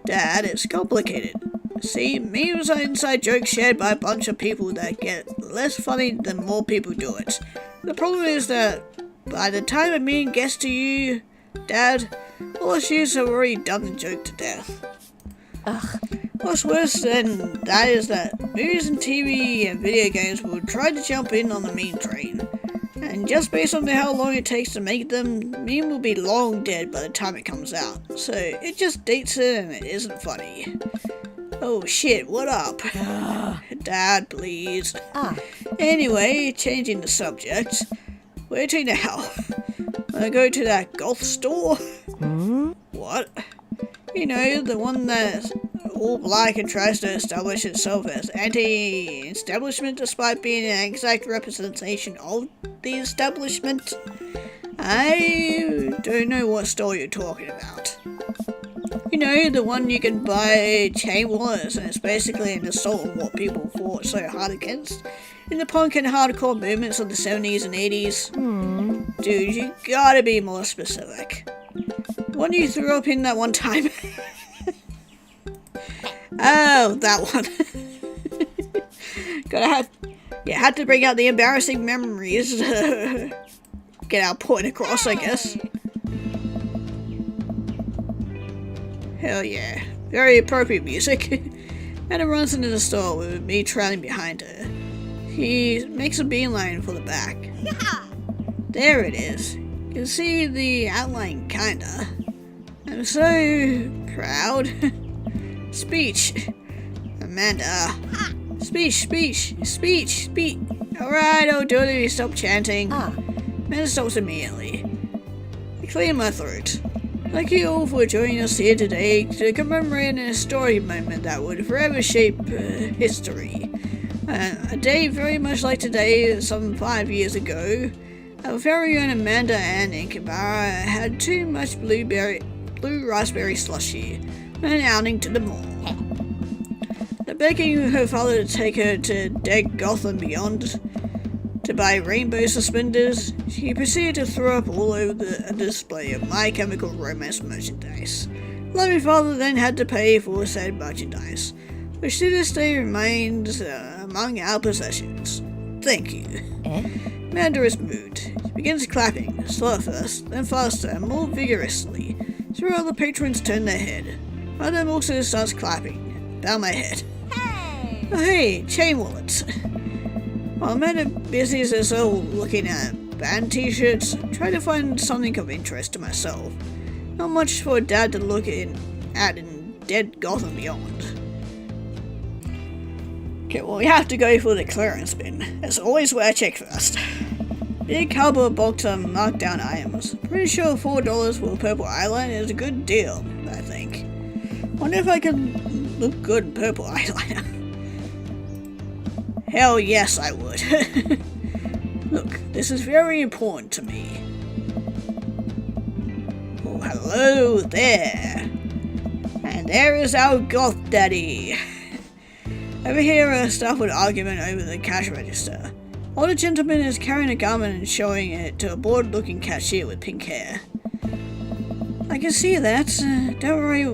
Dad, it's complicated. See, memes are inside jokes shared by a bunch of people that get less funny the more people do it. The problem is that by the time a meme gets to you, Dad, all of you have already done the joke to death. What's worse than that is that movies and TV and video games will try to jump in on the meme train. And just based on how long it takes to make them, the meme will be long dead by the time it comes out. So it just dates it and it isn't funny. Oh shit, what up? Dad, please. Anyway, changing the subject. Where to now? Wanna go to that goth store? What? You know, the one that's all black and tries to establish itself as anti-establishment despite being an exact representation of the establishment? I don't know what store you're talking about. You know, the one you can buy chain wallets and it's basically an assault on what people fought so hard against in the punk and hardcore movements of the 70s and 80s. Dude, you gotta be more specific. The one you threw up in that one time? Oh, that one. Had to bring out the embarrassing memories. Get our point across, I guess. Hell yeah. Very appropriate music. Anna runs into the store with me trailing behind her. He makes a beeline for the back. Yeah. There it is. You can see the outline kinda. I'm so proud. Speech. Amanda. Speech. Alright, I'll do it if you stop chanting. Amanda stops immediately. I clear my throat. Thank you all for joining us here today to commemorate a historic moment that would forever shape history. A day very much like today, some 5 years ago, our very own Amanda Ann Inkabara had too much blue raspberry slushy when outing to the mall. After begging her father to take her to Dead Gotham Beyond to buy rainbow suspenders, she proceeded to throw up all over a display of My Chemical Romance merchandise. Loving father then had to pay for said merchandise, which to this day remains among our possessions. Thank you. Amanda is moved. She begins clapping, slow at first, then faster and more vigorously. Several other patrons turn their head. One of them also starts clapping. Bow my head. Hey! Oh hey, chain wallets. While Amanda busies herself looking at band t-shirts, I try to find something of interest to myself. Not much for Dad to look at in dead Gotham Beyond. Okay, well, we have to go for the clearance bin. That's always where I check first. Big cardboard box of marked down items. Pretty sure $4 for purple eyeliner is a good deal, I think. Wonder if I can look good in purple eyeliner. Hell yes, I would. Look, this is very important to me. Oh, hello there. And there is our goth daddy. Over here, staff would argument over the cash register. Older gentleman is carrying a garment and showing it to a bored-looking cashier with pink hair. I can see that. Don't worry.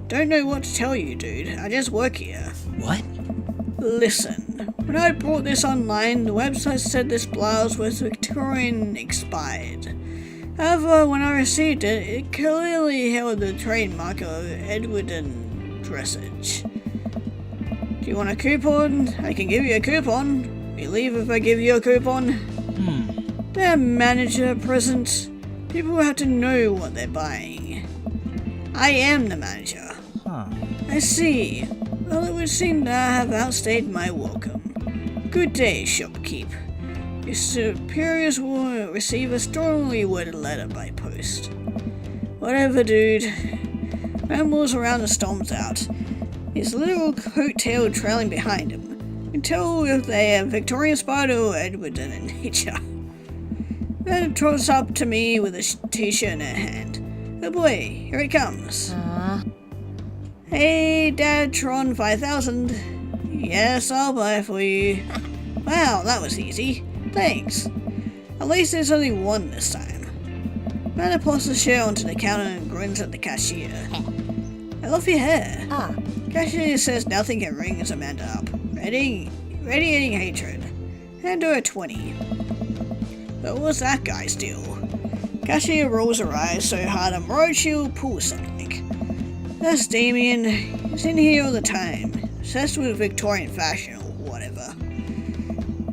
Don't know what to tell you, dude. I just work here. What? Listen, when I bought this online, the website said this blouse was Victorian expired. However, when I received it, it clearly held the trademark of Edwardian dressage. Do you want a coupon? I can give you a coupon. You leave if I give you a coupon? Damn manager present. People have to know what they're buying. I am the manager. I see. Well, it would seem that I have outstayed my welcome. Good day, shopkeep. Your superiors will receive a strongly worded letter by post. Whatever, dude. Rambles around and storms out. His little coattail trailing behind him. You can tell if they are Victorian spider or Edwardian in nature. Then trots up to me with a t-shirt in her hand. Oh boy, here it comes. Hey, Dadtron 5000. Yes, I'll buy it for you. Wow, that was easy. Thanks. At least there's only one this time. Amanda plops the shirt onto the counter and grins at the cashier. I love your hair. Cashier says nothing can ring Amanda up. Radiating hatred. Hand her a 20. But what's that guy steal? Cashier rolls her eyes so hard I'm worried she'll pull something. That's Damien. He's in here all the time. Obsessed with Victorian fashion or whatever.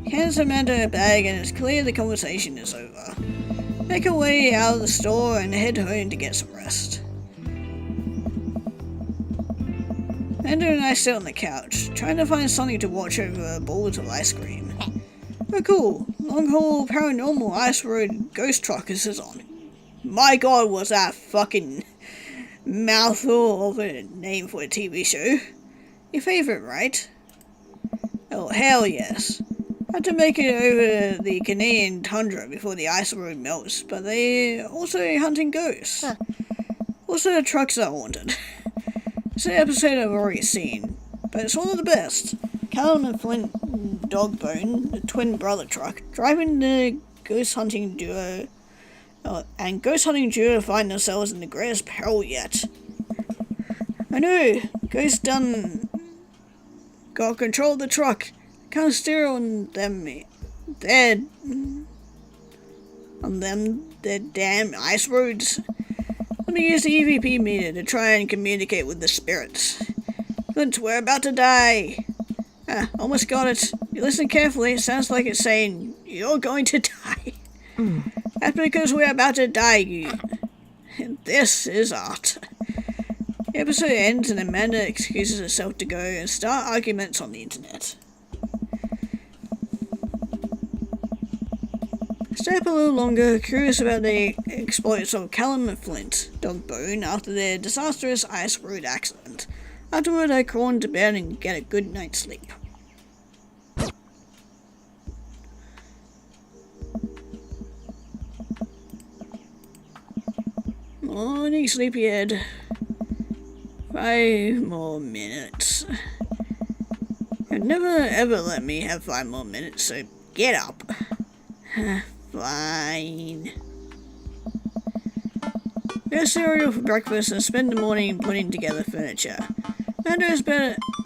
Hands Amanda a bag and it's clear the conversation is over. Make her way out of the store and head home to get some rest. Amanda and I sit on the couch, trying to find something to watch over bowls of ice cream. Oh cool, long haul paranormal ice road ghost truckers is on. My god, was that fucking mouthful of a name for a TV show. Your favourite, right? Oh hell yes. Had to make it over the Canadian tundra before the ice road melts, but they're also hunting ghosts. Also the trucks are haunted. It's an episode I've already seen, but it's one of the best. Callum and Flint Dogbone, the twin brother truck, driving the ghost hunting duo, and ghost hunting duo find themselves in the greatest peril yet. I know, Ghost done got control of the truck. Can't steer on them. Their damn ice roads. Let me use the EVP meter to try and communicate with the spirits. Flint, we're about to die. Almost got it. You listen carefully, it sounds like it's saying, you're going to die. That's because we're about to die, you. This is art. The episode ends and Amanda excuses herself to go and start arguments on the internet. Stay up a little longer, curious about the exploits of Callum and Flint Dogbone after their disastrous ice road accident. Afterward, I crawl into bed and get a good night's sleep. Morning, sleepyhead. 5 more minutes. You've never ever let me have 5 more minutes, so get up. Fine. Get cereal for breakfast and spend the morning putting together furniture. Amanda is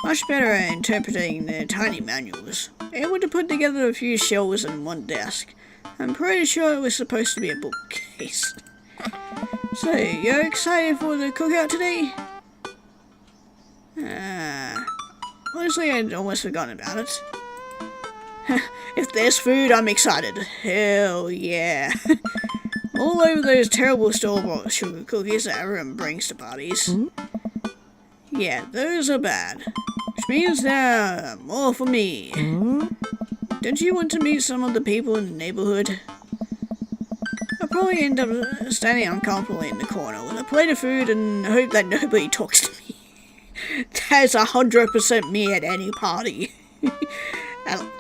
much better at interpreting their tiny manuals. Able to put together a few shelves in one desk. I'm pretty sure it was supposed to be a bookcase. So, you're excited for the cookout today? Honestly, I'd almost forgotten about it. If there's food, I'm excited. Hell yeah. all over those terrible store-bought sugar cookies that everyone brings to parties. Yeah, those are bad. Which means they're more for me. Don't you want to meet some of the people in the neighborhood? I'll probably end up standing uncomfortably in the corner with a plate of food and hope that nobody talks to me. That's 100% me at any party.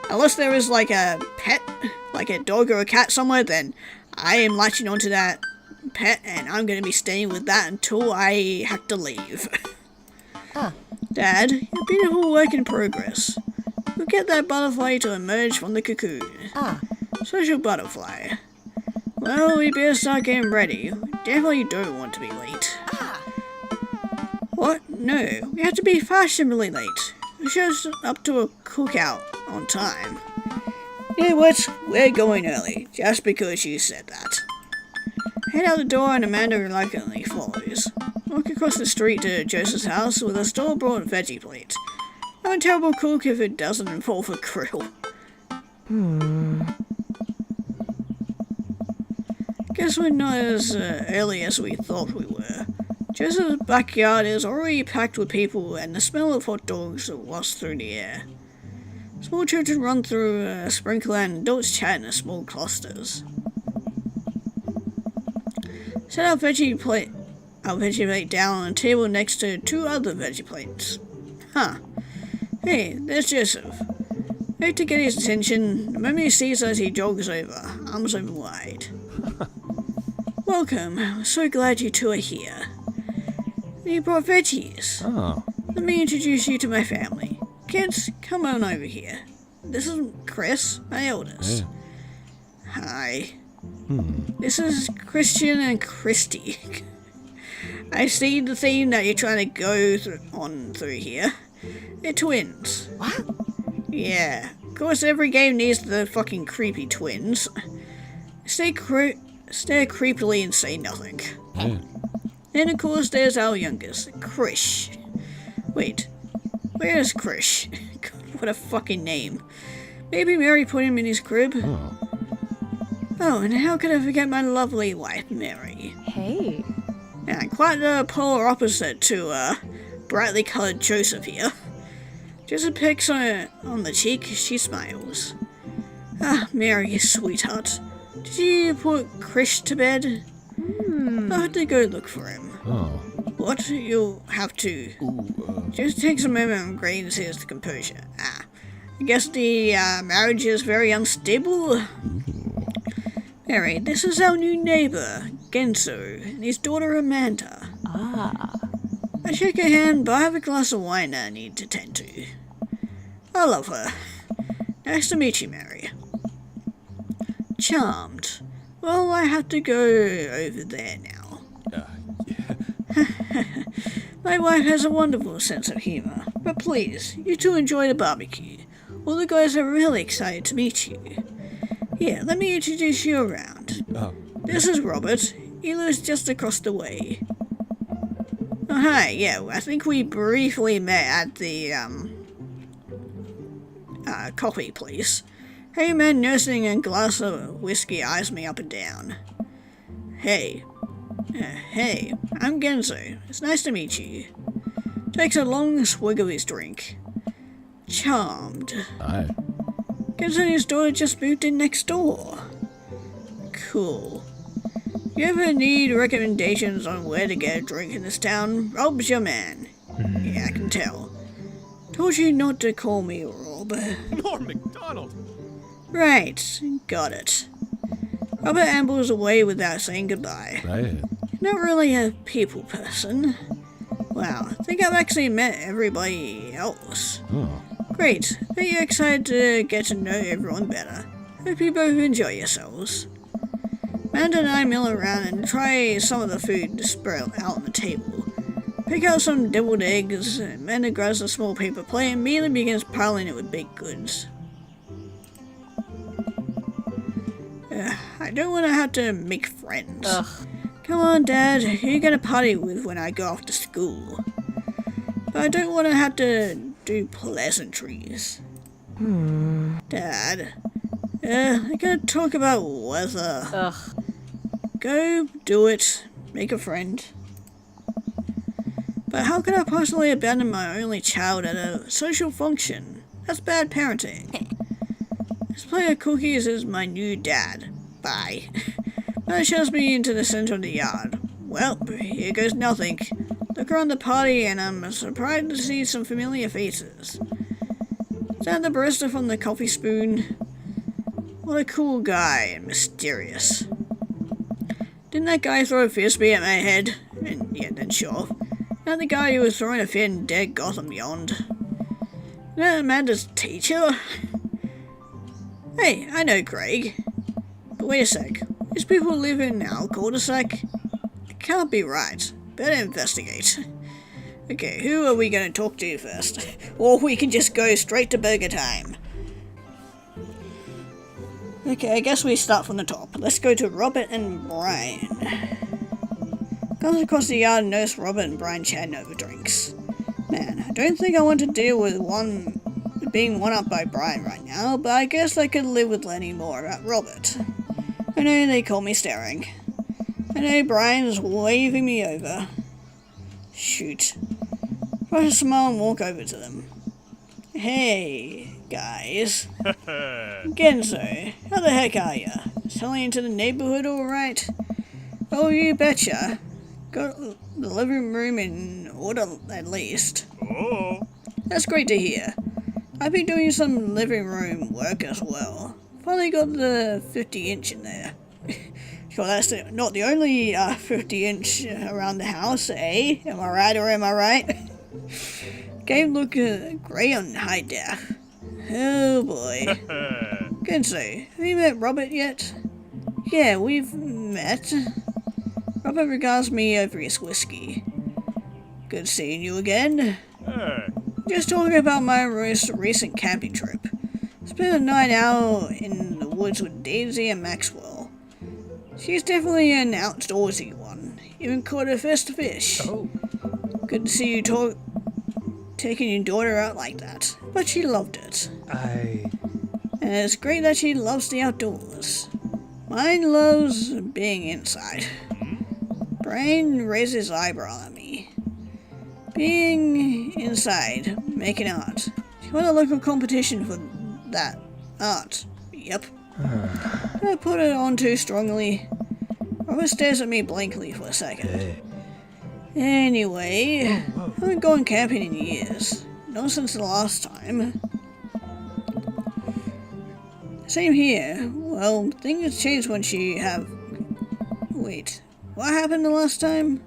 Unless there is like a pet, like a dog or a cat somewhere, then I am latching onto that pet and I'm going to be staying with that until I have to leave. Dad, your beautiful work in progress. We'll get that butterfly to emerge from the cocoon. Social butterfly. Well, we better start getting ready. We definitely don't want to be late. What? No, we have to be fashionably late. We should up to a cookout on time. You know what? We're going early, just because you said that. Head out the door and Amanda reluctantly follows. Walk across the street to Joseph's house with a store-bought veggie plate. I'm a terrible cook if it doesn't involve a grill. Guess we're not as early as we thought we were. Joseph's backyard is already packed with people and the smell of hot dogs wafts through the air. Small children run through a sprinkler and adults chat in small clusters. Set our veggie plate down on a table next to two other veggie plates. Hey, there's Joseph. Quick to get his attention, the moment he sees us he jogs over, arms open wide. Welcome, I'm so glad you two are here. You brought veggies. Let me introduce you to my family. Kids, come on over here. This is Chris, my eldest. Hi. This is Christian and Christy. I see the theme that you're trying to go through here. They're twins. What? Yeah. Of course, every game needs the fucking creepy twins. Stare creepily and say nothing. And of course, there's our youngest, Krish. Wait, where's Krish? God, what a fucking name. Maybe Mary put him in his crib? Oh, and how could I forget my lovely wife, Mary? Hey. Yeah, quite the polar opposite to, brightly coloured Joseph here. Joseph picks on the cheek, she smiles. Ah, Mary, sweetheart. Did you put Krish to bed? I'll have to go look for him. What? You'll have to. Just takes a moment and regains his composure. I guess the marriage is very unstable. Mary, this is our new neighbour, Genso, and his daughter Amanda. I shake her hand, but I have a glass of wine that I need to tend to. I love her. Nice to meet you, Mary. Charmed. Well, I have to go over there now. My wife has a wonderful sense of humour, but please, you two enjoy the barbecue. All the guys are really excited to meet you. Here, let me introduce you around. This is Robert. He lives just across the way. Oh, hi, yeah, I think we briefly met at the, coffee place. Hey man nursing a glass of whiskey eyes me up and down. Hey, I'm Genzo. It's nice to meet you. Takes a long swig of his drink. Charmed. Aye. Genzo and his daughter just moved in next door. Cool. You ever need recommendations on where to get a drink in this town? Rob's your man. Yeah, I can tell. Told you not to call me Rob. Norm MacDonald. Right, got it. Robert ambles away without saying goodbye. Right. Not really a people person. Wow, I think I've actually met everybody else. Great, bet you're excited to get to know everyone better. Hope you both enjoy yourselves. Amanda and I mill around and try some of the food spread out on the table. Pick out some deviled eggs, Amanda grabs a small paper plate and immediately begins piling it with baked goods. I don't want to have to make friends. Come on, Dad, who are you going to party with when I go off to school? But I don't want to have to do pleasantries. Dad, I gotta talk about weather. Go, do it, make a friend. But how could I possibly abandon my only child at a social function? That's bad parenting. This plate of cookies is my new dad. Bye. That shoves me into the center of the yard. Well, here goes nothing. Look around the party and I'm surprised to see some familiar faces. Is that the barista from the Coffee Spoon? What a cool guy and mysterious. Didn't that guy throw a frisbee at my head? And yeah, then sure. Not the guy who was throwing a fit in Dead Gotham Beyond. Isn't that Amanda's teacher? Hey, I know Craig. But wait a sec. These people live in our cul-de-sac? It can't be right. Better investigate. Okay, who are we going to talk to first? Or we can just go straight to burger time. Okay, I guess we start from the top. Let's go to Robert and Brian. Comes across the yard and noticed Robert and Brian chatting over drinks. Man, I don't think I want to deal with being one-up by Brian right now, but I guess I could live with learning more about Robert. I know they call me staring. I know Brian's waving me over. Shoot. Try to smile and walk over to them. Hey, guys. Genzo, how the heck are ya? Settling into the neighborhood alright? Oh, you betcha. Got the living room in order at least. Oh. That's great to hear. I've been doing some living room work as well. Finally got the 50-inch in there. Sure, that's not the only 50-inch around the house, eh? Am I right or am I right? Game look great on high def. Oh boy. Genso, have you met Robert yet? Yeah, we've met. Robert regards me over his whiskey. Good seeing you again. Just talking about my most recent camping trip. Spent a night out in the woods with Daisy and Maxwell. She's definitely an outdoorsy one. Even caught her first fish. Oh. Good to see you taking your daughter out like that. But she loved it. And it's great that she loves the outdoors. Mine loves being inside. Brian raised his eyebrow at me. Being inside, making art. She won a local competition for that. Art. Yep. I put it on too strongly. Robert stares at me blankly for a second. Anyway, I haven't gone camping in years. Not since the last time. Same here. Well, things changed when Wait, what happened the last time?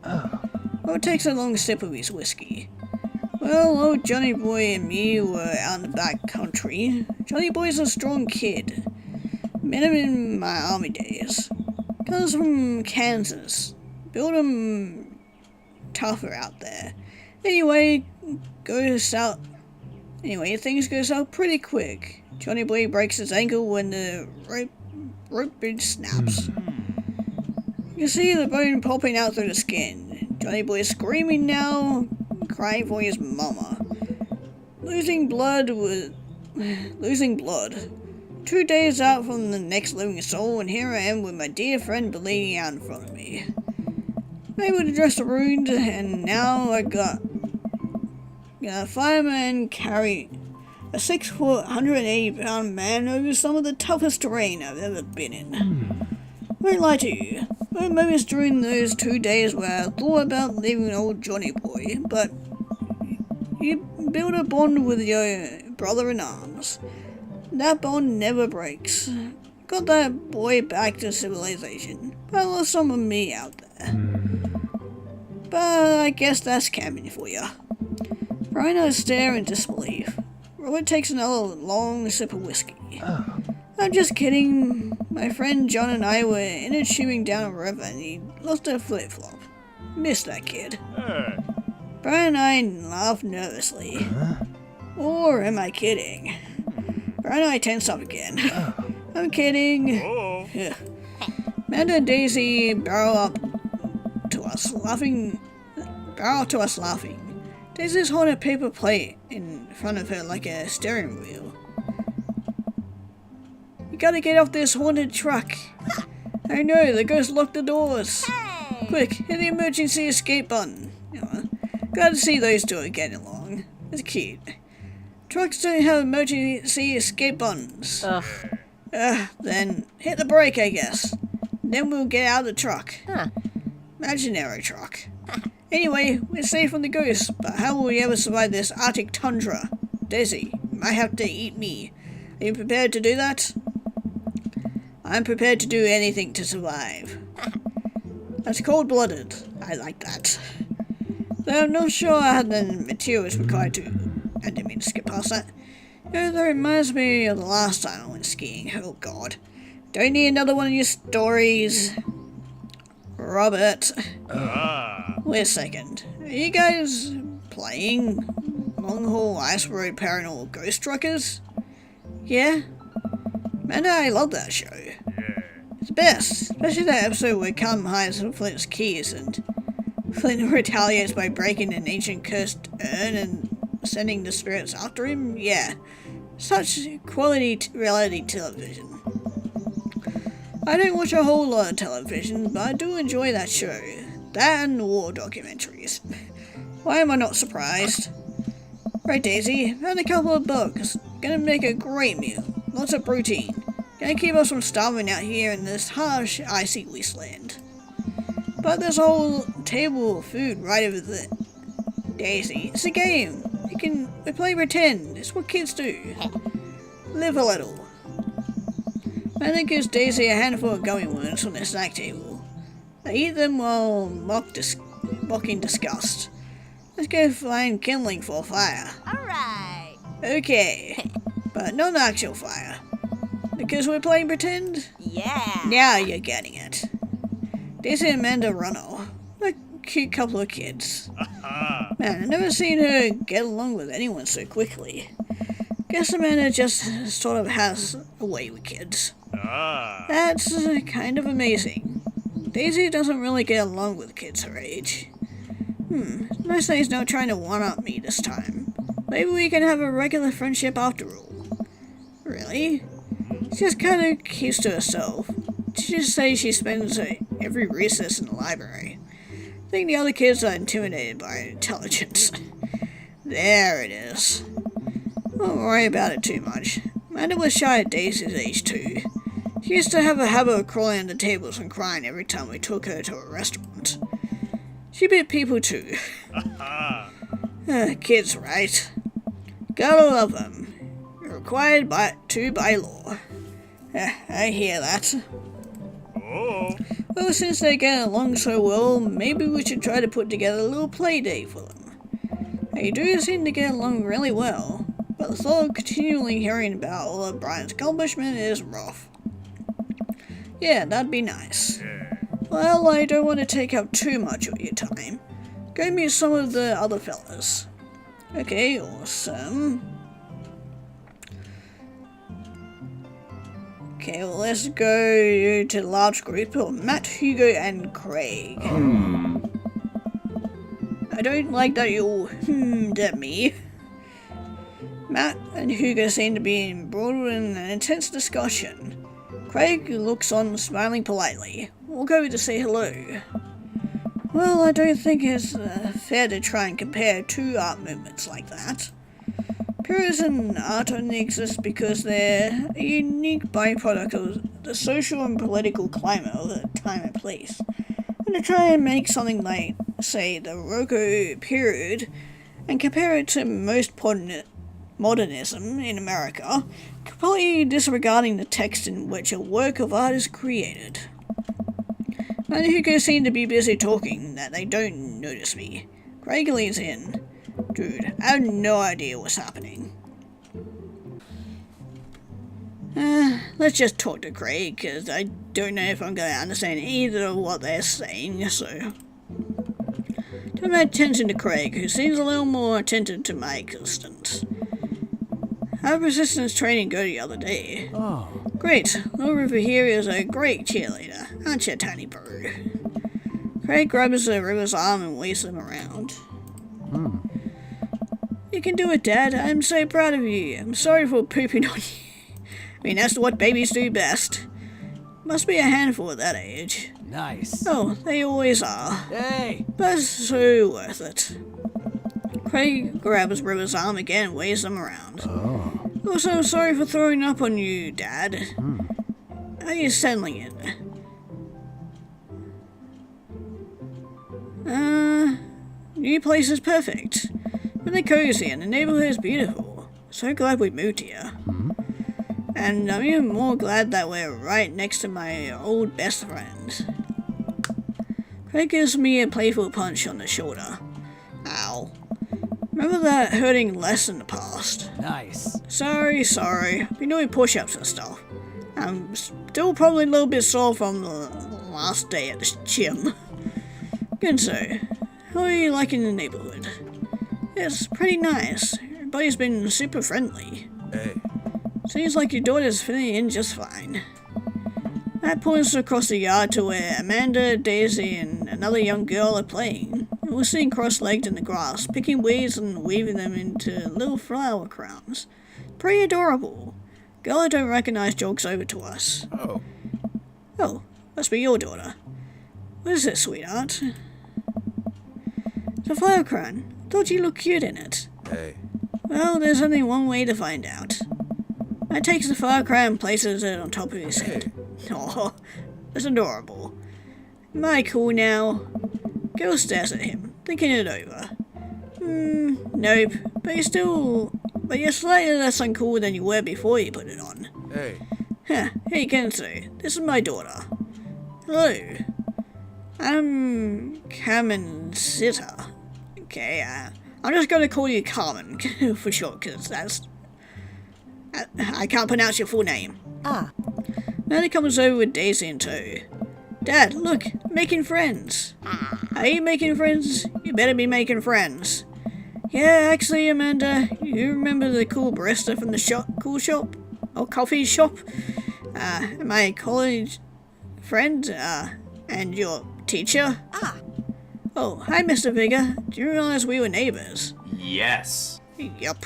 What takes a long sip of his whiskey? Well, old Johnny Boy and me were out in the back country. Johnny Boy's a strong kid. Met him in my army days. Comes from Kansas. Built him tougher out there. Anyway, things go south pretty quick. Johnny Boy breaks his ankle when the rope bridge snaps. You can see the bone popping out through the skin. Johnny Boy is screaming now, crying for his mama. Losing blood. 2 days out from the next living soul, and here I am with my dear friend bleeding out in front of me. I'm able to dress the wound, and now I got a fireman carry a 6-foot, 180-pound man over some of the toughest terrain I've ever been in. Won't lie to you. There were moments during those 2 days where I thought about leaving old Johnny Boy, but you build a bond with your brother in arms. That bond never breaks. Got that boy back to civilization, but I lost some of me out there. But I guess that's camping for ya. Brian and I stare in disbelief. Robert takes another long sip of whiskey. I'm just kidding. My friend John and I were in it shooting down a river and he lost a flip-flop. Missed that kid. Brian and I laugh nervously. Or am I kidding? Brian and I tense up again. I'm kidding. Amanda and Daisy barrel to us laughing. Daisy's holding a paper plate in front of her like a steering wheel. You gotta get off this haunted truck. I know, the ghost locked the doors. Hey! Quick, hit the emergency escape button. Glad to see those two are getting along. It's cute. Trucks don't have emergency escape buttons. Ugh. Then hit the brake, I guess. Then we'll get out of the truck. Huh. Imaginary truck. Anyway, we're safe from the ghosts, but how will we ever survive this Arctic tundra? Daisy, you might have to eat me. Are you prepared to do that? I'm prepared to do anything to survive. That's cold-blooded. I like that. Though I'm not sure I had the materials required to... I didn't mean to skip past that. That reminds me of the last time I went skiing. Oh god. Don't need another one of your stories. Robert. Wait a second. Are you guys playing Long Haul Ice Road Paranormal Ghost Truckers? Yeah? Man, I love that show. It's the best. Especially that episode where Callum hides Flint's keys and Flint retaliates by breaking an ancient cursed urn and sending the spirits after him. Yeah. Such quality reality television. I don't watch a whole lot of television, but I do enjoy that show. That and war documentaries. Why am I not surprised? Right, Daisy, found a couple of bugs. Gonna make a great meal. Lots of protein. Gonna keep us from starving out here in this harsh, icy wasteland. But there's a whole table of food right over there. Daisy, it's a game. We play pretend. It's what kids do. Live a little. Manna gives Daisy a handful of gummy worms from their snack table. They eat them while mocking disgust. Let's go find kindling for a fire. Alright. Okay, but not an actual fire. Because we're playing pretend? Yeah. Now you're getting it. Daisy and Amanda run off. A cute couple of kids. Man, I've never seen her get along with anyone so quickly. Guess Amanda just sort of has a way with kids. That's kind of amazing. Daisy doesn't really get along with kids her age. Nice that he's not trying to one-up me this time. Maybe we can have a regular friendship after all. Really? She just kind of keeps to herself. She just says she spends every recess in the library. I think the other kids are intimidated by her intelligence. There it is. Don't worry about it too much. Amanda was shy at Daisy's age too. She used to have a habit of crawling under tables and crying every time we took her to a restaurant. She bit people too. Kids, right? Gotta love them. Required by law. I hear that. Well, since they get along so well, maybe we should try to put together a little play date for them. They do seem to get along really well, but the thought of continually hearing about all of Brian's accomplishment is rough. Yeah, that'd be nice. Well, I don't want to take up too much of your time. Go meet some of the other fellas. Okay, awesome. Okay, well, let's go to the large group of Matt, Hugo, and Craig. I don't like that you all at me. Matt and Hugo seem to be embroiled in an intense discussion. Craig looks on, smiling politely. We'll go to say hello. Well, I don't think it's fair to try and compare two art movements like that. Periods in art only exist because they're a unique byproduct of the social and political climate of the time and place. And to try and make something like, say, the Rococo period, and compare it to most modernism in America, completely disregarding the text in which a work of art is created. And Hugo seem to be busy talking that they don't notice me. Craig leans in. Dude, I have no idea what's happening. Let's just talk to Craig, because I don't know if I'm going to understand either of what they're saying, so... Turn my attention to Craig, who seems a little more attentive to my existence. How did resistance training go the other day? Oh. Great. Little River here is a great cheerleader, aren't you, tiny bird? Craig grabs River's arm and waves him around. You can do it, Dad. I'm so proud of you. I'm sorry for pooping on you. I mean, that's what babies do best. Must be a handful at that age. Nice. Oh, they always are. Hey. But so worth it. Craig grabs River's arm again and waves them around. Oh. Also, sorry for throwing up on you, Dad. How are you settling in? New place is perfect. Really cozy and the neighborhood is beautiful. So glad we moved here. And I'm even more glad that we're right next to my old best friend. Craig gives me a playful punch on the shoulder. Ow. Remember that hurting less in the past. Nice. Sorry. Been doing push-ups and stuff. I'm still probably a little bit sore from the last day at the gym. Good so. How are you liking the neighborhood? It's pretty nice. Everybody's been super friendly. Hey. Seems like your daughter's fitting in just fine. That points across the yard to where Amanda, Daisy, and another young girl are playing. We're sitting cross-legged in the grass, picking weeds and weaving them into little flower crowns. Pretty adorable. Girl I don't recognize jogs over to us. Oh. Oh, must be your daughter. What is it, sweetheart? It's a flower crown. Thought you looked cute in it. Hey. Well, there's only one way to find out. I takes the flower crown and places it on top of his head. Oh, that's adorable. Am I cool now? Girl stares at him, thinking it over. Nope. But you're slightly less uncool than you were before you put it on. Hey. Huh, hey Kenzo, this is my daughter. Hello. I'm Carmen Sitter. Okay, I'm just gonna call you Carmen for short, because that's... I can't pronounce your full name. Ah. Manny comes over with Daisy in tow. Dad, look, making friends. Are you making friends? You better be making friends. Yeah, actually, Amanda, you remember the cool barista from the cool shop? Or coffee shop? My college friend, and your teacher? Ah. Oh, hi, Mr. Vigor. Do you realize we were neighbors? Yes. Yup.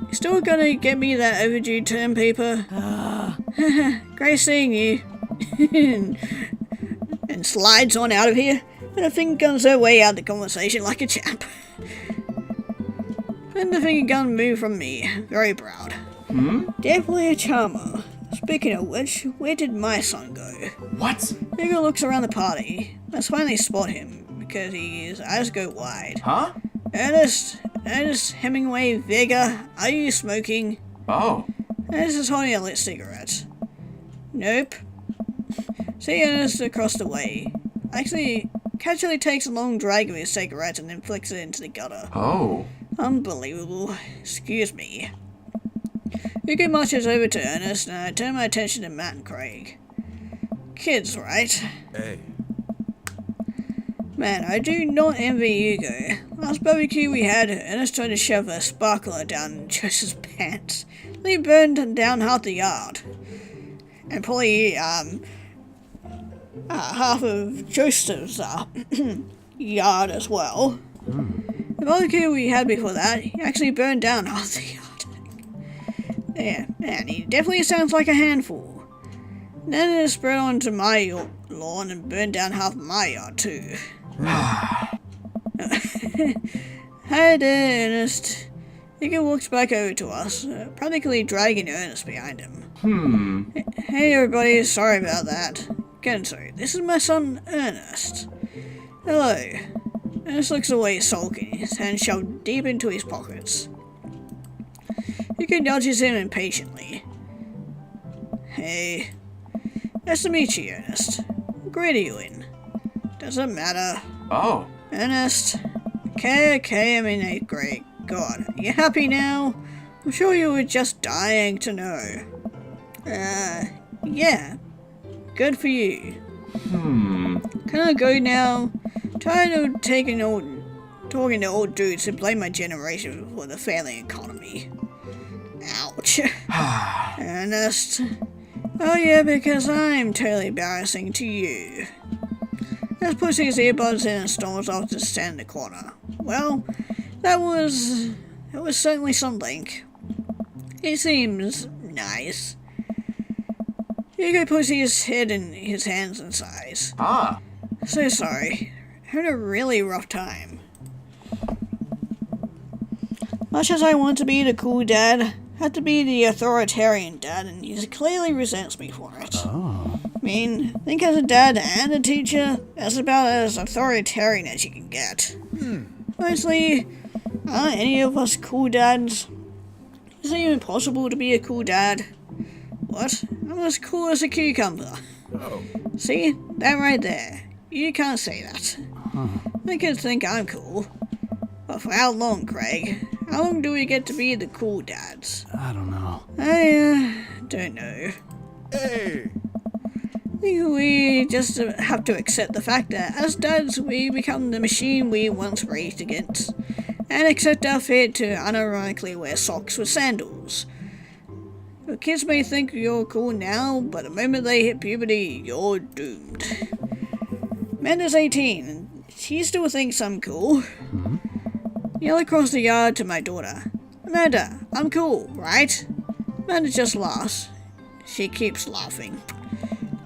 You still gonna get me that overdue term paper? Great seeing you. And slides on out of here, and the finger guns her way out the conversation like a champ. Then the finger gun moved from me, very proud. Definitely a charmer. Speaking of which, where did my son go? What? Vigor looks around the party. Let's finally spot him, because his eyes go wide. Huh? Ernest Hemingway Vigor, are you smoking? Oh. Ernest is holding a lit cigarette. Nope. See Ernest across the way. Actually, casually takes a long drag of his cigarette and then flicks it into the gutter. Oh. Unbelievable. Excuse me. Hugo marches over to Ernest and I turn my attention to Matt and Craig. Kids, right? Hey. Man, I do not envy Hugo. Last barbecue we had, Ernest tried to shove a sparkler down Joseph's pants. Then he burned down half the yard. And probably, half of Joseph's, yard as well. The barbecue we had before that, he actually burned down half the yard. Yeah, man, he definitely sounds like a handful. Then it spread onto my lawn and burned down half my yard too. Hi there, Ernest. Hugo walks back over to us, practically dragging Ernest behind him. Hey everybody, sorry about that. Kenzo, this is my son Ernest. Hello. Ernest looks away sulking, his hands shoved deep into his pockets. Hugo nudges him impatiently. Hey. Nice to meet you, Ernest. What grade are you in? Doesn't matter. Oh. Ernest. Okay, I'm in 8th grade. God, are you happy now? I'm sure you were just dying to know. Yeah. Good for you. Can I go now? Tired of talking to old dudes who blame my generation for the failing economy. Ouch. Ernest. Oh yeah, because I'm totally embarrassing to you. Ernest puts his earbuds in and storms off to stand in the corner. Well, that was certainly something. He seems nice. Hugo puts his head in his hands and sighs. Ah. So sorry. Had a really rough time. Much as I want to be the cool dad, I had to be the authoritarian dad, and he clearly resents me for it. Oh. I mean, think as a dad and a teacher, that's about as authoritarian as you can get. Honestly, aren't any of us cool dads? Is it even possible to be a cool dad? What? I'm as cool as a cucumber. Oh. See? That right there. You can't say that. I can think I'm cool. But for how long, Craig? How long do we get to be the cool dads? I don't know. I don't know. Hey. I think we just have to accept the fact that as dads we become the machine we once raged against, and accept our fate to unironically wear socks with sandals. Your kids may think you're cool now, but the moment they hit puberty, you're doomed. Amanda's 18, and she still thinks I'm cool. Yell across the yard to my daughter. Amanda, I'm cool, right? Amanda just laughs. She keeps laughing.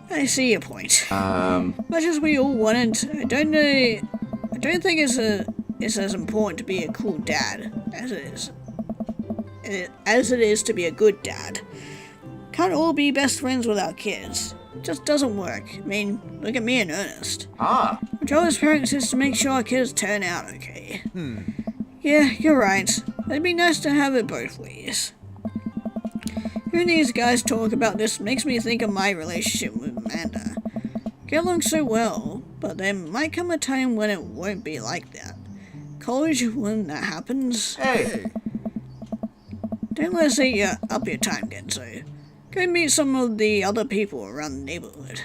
I see your point. Much as we all want it, I don't think it's as important to be a cool dad as it is to be a good dad. Can't all be best friends with our kids. It just doesn't work. I mean, look at me and Ernest. Ah. Our job as parents is to make sure our kids turn out okay. Yeah, you're right. It'd be nice to have it both ways. Hearing these guys talk about this makes me think of my relationship with Amanda. Get along so well, but there might come a time when it won't be like that. College, when that happens, Hey. don't let us eat up your time, Genzo. Go meet some of the other people around the neighborhood.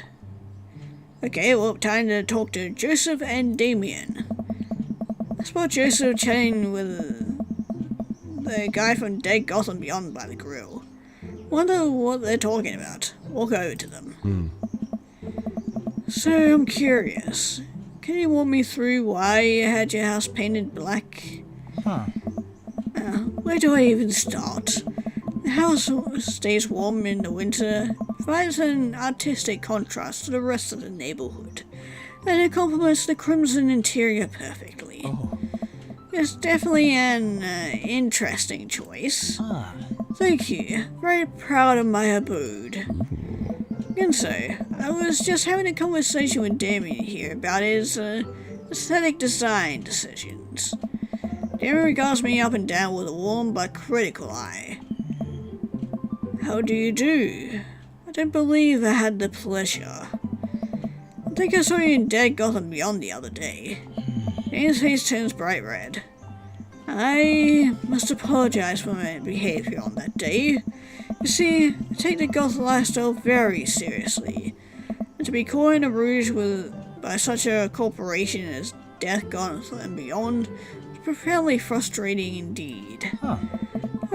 Okay, well, time to talk to Joseph and Damien. I spot Joseph chatting with the guy from Dead Gotham Beyond by the grill. Wonder what they're talking about. Walk over to them. So, I'm curious. Can you walk me through why you had your house painted black? Where do I even start? The house stays warm in the winter, provides an artistic contrast to the rest of the neighborhood, and it complements the crimson interior perfectly. It's definitely an interesting choice. Thank you. Very proud of my abode. And so, I was just having a conversation with Damien here about his aesthetic design decisions. Damien regards me up and down with a warm but critical eye. How do you do? I don't believe I had the pleasure. I think I saw you in Dead Gotham Beyond the other day. Damien's face turns bright red. I must apologize for my behavior on that day. You see, I take the goth lifestyle very seriously, and to be caught in a rouge by such a corporation as Death Gotham and Beyond is profoundly frustrating indeed. I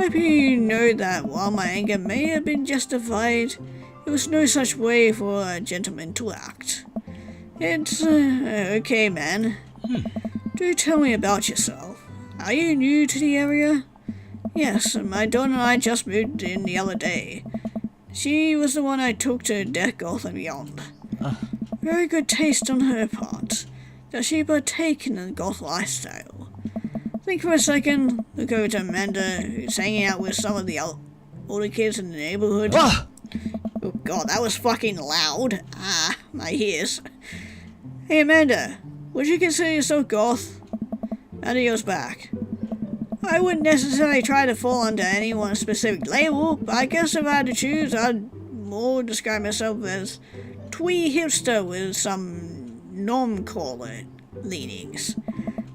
hope you know that while my anger may have been justified, it was no such way for a gentleman to act. It's okay, man. Do tell me about yourself. Are you new to the area? Yes, my daughter and I just moved in the other day. She was the one I took to Death Gotham Beyond. Very good taste on her part. Does she partake in the goth lifestyle? Think for a second, look over to Amanda, who's hanging out with some of the older kids in the neighborhood. Oh god, that was fucking loud. My ears. Hey Amanda, would you consider yourself goth? Amanda goes back. I wouldn't necessarily try to fall under any one specific label, but I guess if I had to choose, I'd more describe myself as twee hipster with some normcore leanings.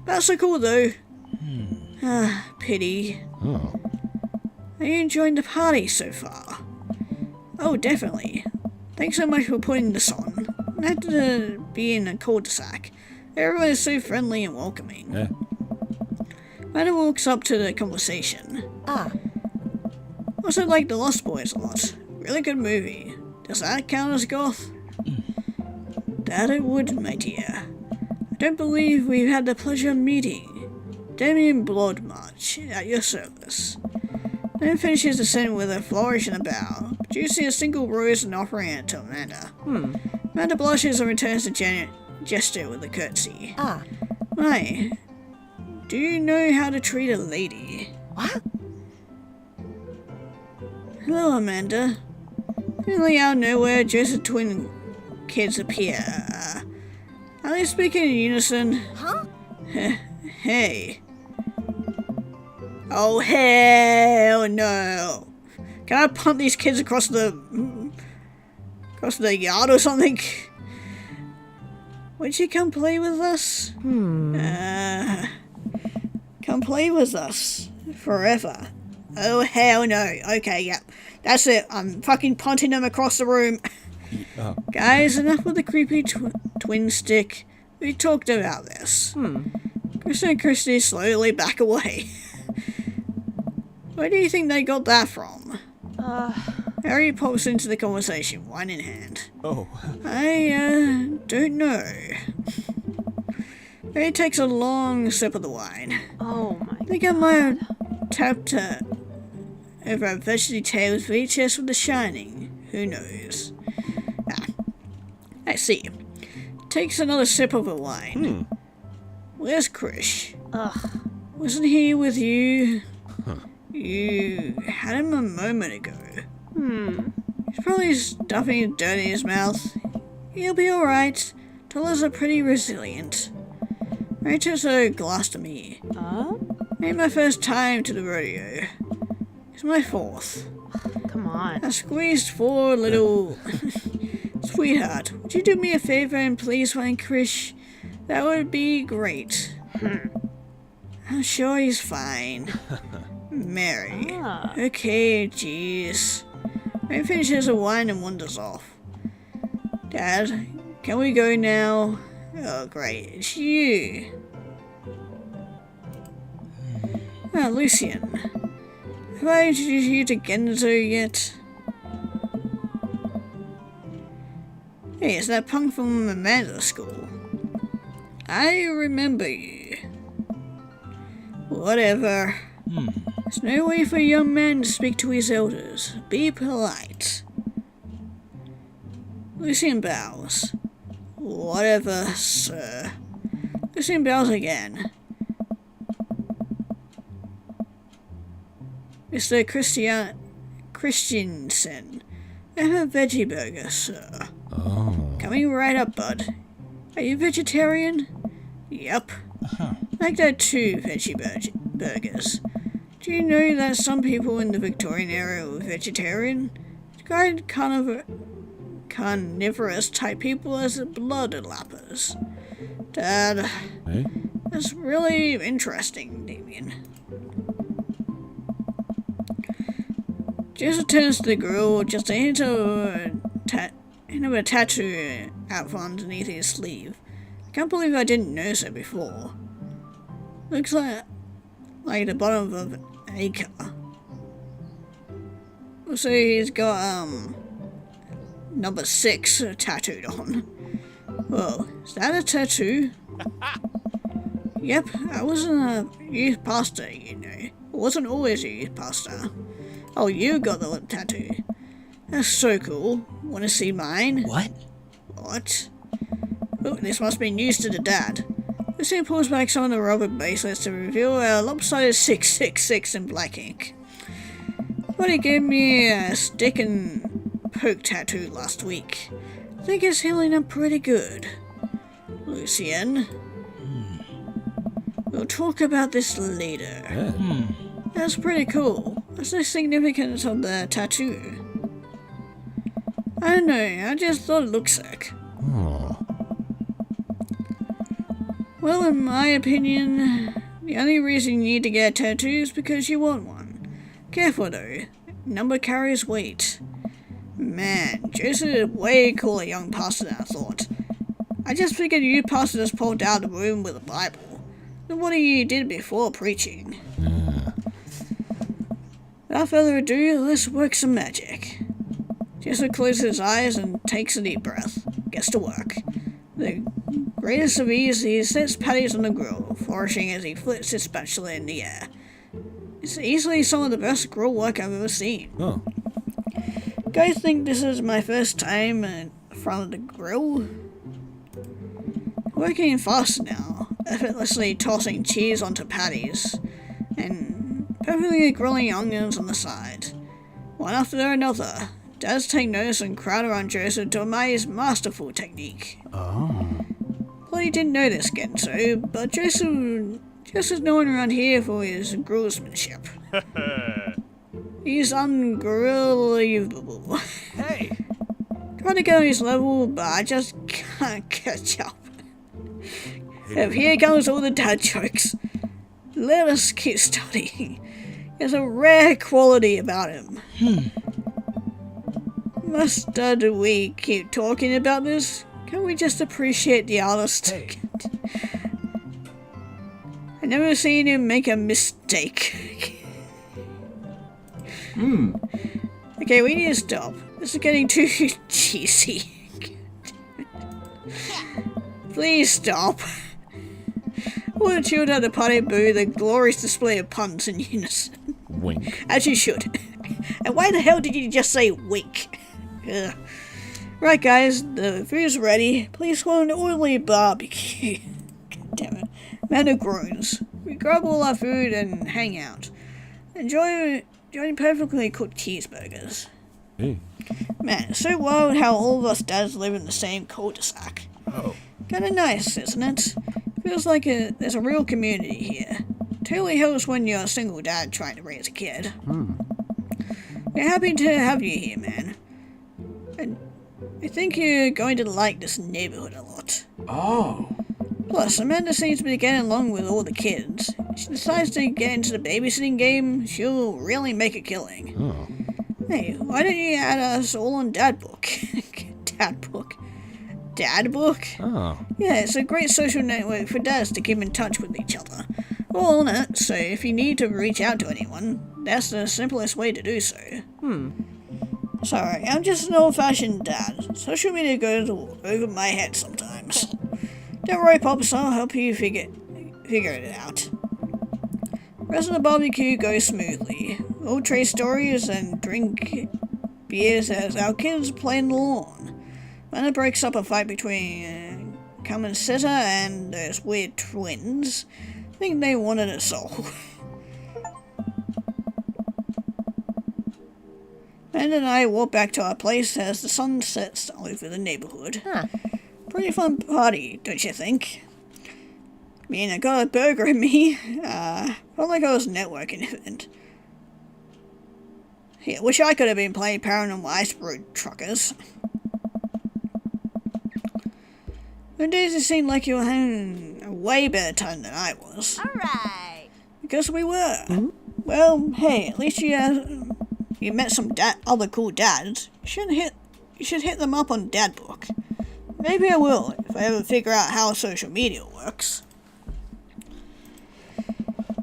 That's so cool though. Pity. Are you enjoying the party so far? Oh, definitely. Thanks so much for putting this on. Not to be in a cul-de-sac. Everyone is so friendly and welcoming. Amanda walks up to the conversation. Also like The Lost Boys a lot. Really good movie. Does that count as goth? That it would, my dear. I don't believe we've had the pleasure of meeting. Damien Bloodmarch, at your service. Then finishes the sentence with a flourish and a bow, juicing a single rose and offering it to Amanda. Amanda blushes and returns the gesture with a curtsy. Ah. My, do you know how to treat a lady? What? Hello, Amanda. Suddenly out of nowhere, Joseph twin kids appear. Are they speaking in unison? Huh? Hey. Oh, hell no. Can I punt these kids across the yard or something? Would you come play with us? Come play with us. Forever. Oh, hell no. Okay, yeah. That's it. I'm fucking punting them across the room. Guys, enough with the creepy twin stick. We talked about this. Kristen and Christy slowly back away. Where do you think they got that from? Harry pops into the conversation, wine in hand. Oh. I, don't know. Harry takes a long sip of the wine. Oh my I think I might have tapped over a VeggieTales VHS with The Shining. Who knows? I see. Takes another sip of the wine. Where's Krish? Wasn't he with you? You had him a moment ago. He's probably stuffing dirt in his mouth. He'll be alright. Toddlers are pretty resilient. Rachel's a glass to me. Ain't my first time to the rodeo. It's my fourth. Come on. I squeezed 4 little... Sweetheart, would you do me a favor and please find Krish? That would be great. I'm sure he's fine. Mary. Okay, jeez. Mary finishes her wine and wanders off. Dad, can we go now? Oh, great. It's you. Ah, Lucian. Have I introduced you to Genzo yet? Hey, it's that punk from Amanda's school. I remember you. Whatever. There's no way for a young man to speak to his elders. Be polite. Lucian bows. Whatever, sir. Lucian bows again. Mr. Christensen. I have a veggie burger, sir. Coming right up, bud. Are you vegetarian? Yup. Make that 2 veggie burgers. Do you know that some people in the Victorian era were vegetarian? Described carnivorous type people as blood lappers. Dad, that's really interesting, Damien. Joseph turns to the grill, just a hint of a tattoo out from underneath his sleeve. I can't believe I didn't notice it before. Looks like the bottom of an acre. Also, he's got number 6 tattooed on. Whoa, is that a tattoo? Yep, I wasn't a youth pastor, you know. I wasn't always a youth pastor. Oh, you got the tattoo. That's so cool. Wanna see mine? What? What? Oh, this must be news to the dad. Lucian pulls back some of the rubber bracelets to reveal a lopsided 666 in black ink. Buddy gave me a stick and poke tattoo last week. I think it's healing up pretty good. Lucian. We'll talk about this later. That's pretty cool. What's the significance of the tattoo? I don't know, I just thought it looked sick. Well, in my opinion, the only reason you need to get a tattoo is because you want one. Careful though, number carries weight. Man, Joseph is a way cooler young pastor than I thought. I just figured you pastors just pulled out of the room with a Bible. Then what you did before preaching. Without further ado, let's work some magic. Joseph closes his eyes and takes a deep breath. Gets to work. The greatest of ease, he sets patties on the grill, flourishing as he flips his spatula in the air. It's easily some of the best grill work I've ever seen. Guys think this is my first time in front of the grill? Working fast now, effortlessly tossing cheese onto patties, and perfectly grilling onions on the side. One after another, Dads take notice and crowd around Joseph to admire his masterful technique. Oh. Well, he didn't know this, Genso, but Joseph's known around here for his grillsmanship. He's ungrillable. Hey. Trying to get on his level, but I just can't catch up. And here comes all the dad jokes. Let us keep studying. There's a rare quality about him. Must we keep talking about this? Can we just appreciate the artist? Hey. I've never seen him make a mistake. Okay, we need to stop. This is getting too cheesy. Please stop. All the children at the party boo the glorious display of puns in unison. Wink. As you should. And why the hell did you just say wink? Ugh. Right guys, the food's ready. Please call an orderly barbecue. God damn it. Man of groans. We grab all our food and hang out. Enjoy perfectly cooked cheeseburgers. Hey. Man, it's so wild how all of us dads live in the same cul-de-sac. Oh. Kinda nice, isn't it? Feels like there's a real community here. Totally helps when you're a single dad trying to raise a kid. We're happy to have you here, man. And I think you're going to like this neighborhood a lot. Oh. Plus, Amanda seems to be getting along with all the kids. If she decides to get into the babysitting game, she'll really make a killing. Oh. Hey, why don't you add us all on Dadbook? Dadbook? Dadbook? Oh. Yeah, it's a great social network for dads to keep in touch with each other. We're all on it, so if you need to reach out to anyone, that's the simplest way to do so. Sorry, I'm just an old-fashioned dad. Social media goes over my head sometimes. Don't worry, Pops, I'll help you figure it out. Rest of the barbecue goes smoothly. We'll trade stories and drink beers as our kids play on the lawn. When it breaks up a fight between Common Sitter and those weird twins, I think they wanted a soul. Amanda and I walk back to our place as the sun sets over the neighborhood. Pretty fun party, don't you think? I mean, I got a burger in me. Felt like I was networking event. Yeah, wish I could have been playing Paranormal Iceberg Truckers. On days it seemed like you were having a way better time than I was. Alright. Because we were. Well, hey, at least you met some other cool dads. You should hit them up on Dadbook. Maybe I will, if I ever figure out how social media works. I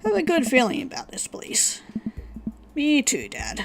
have a good feeling about this place. Me too, Dad.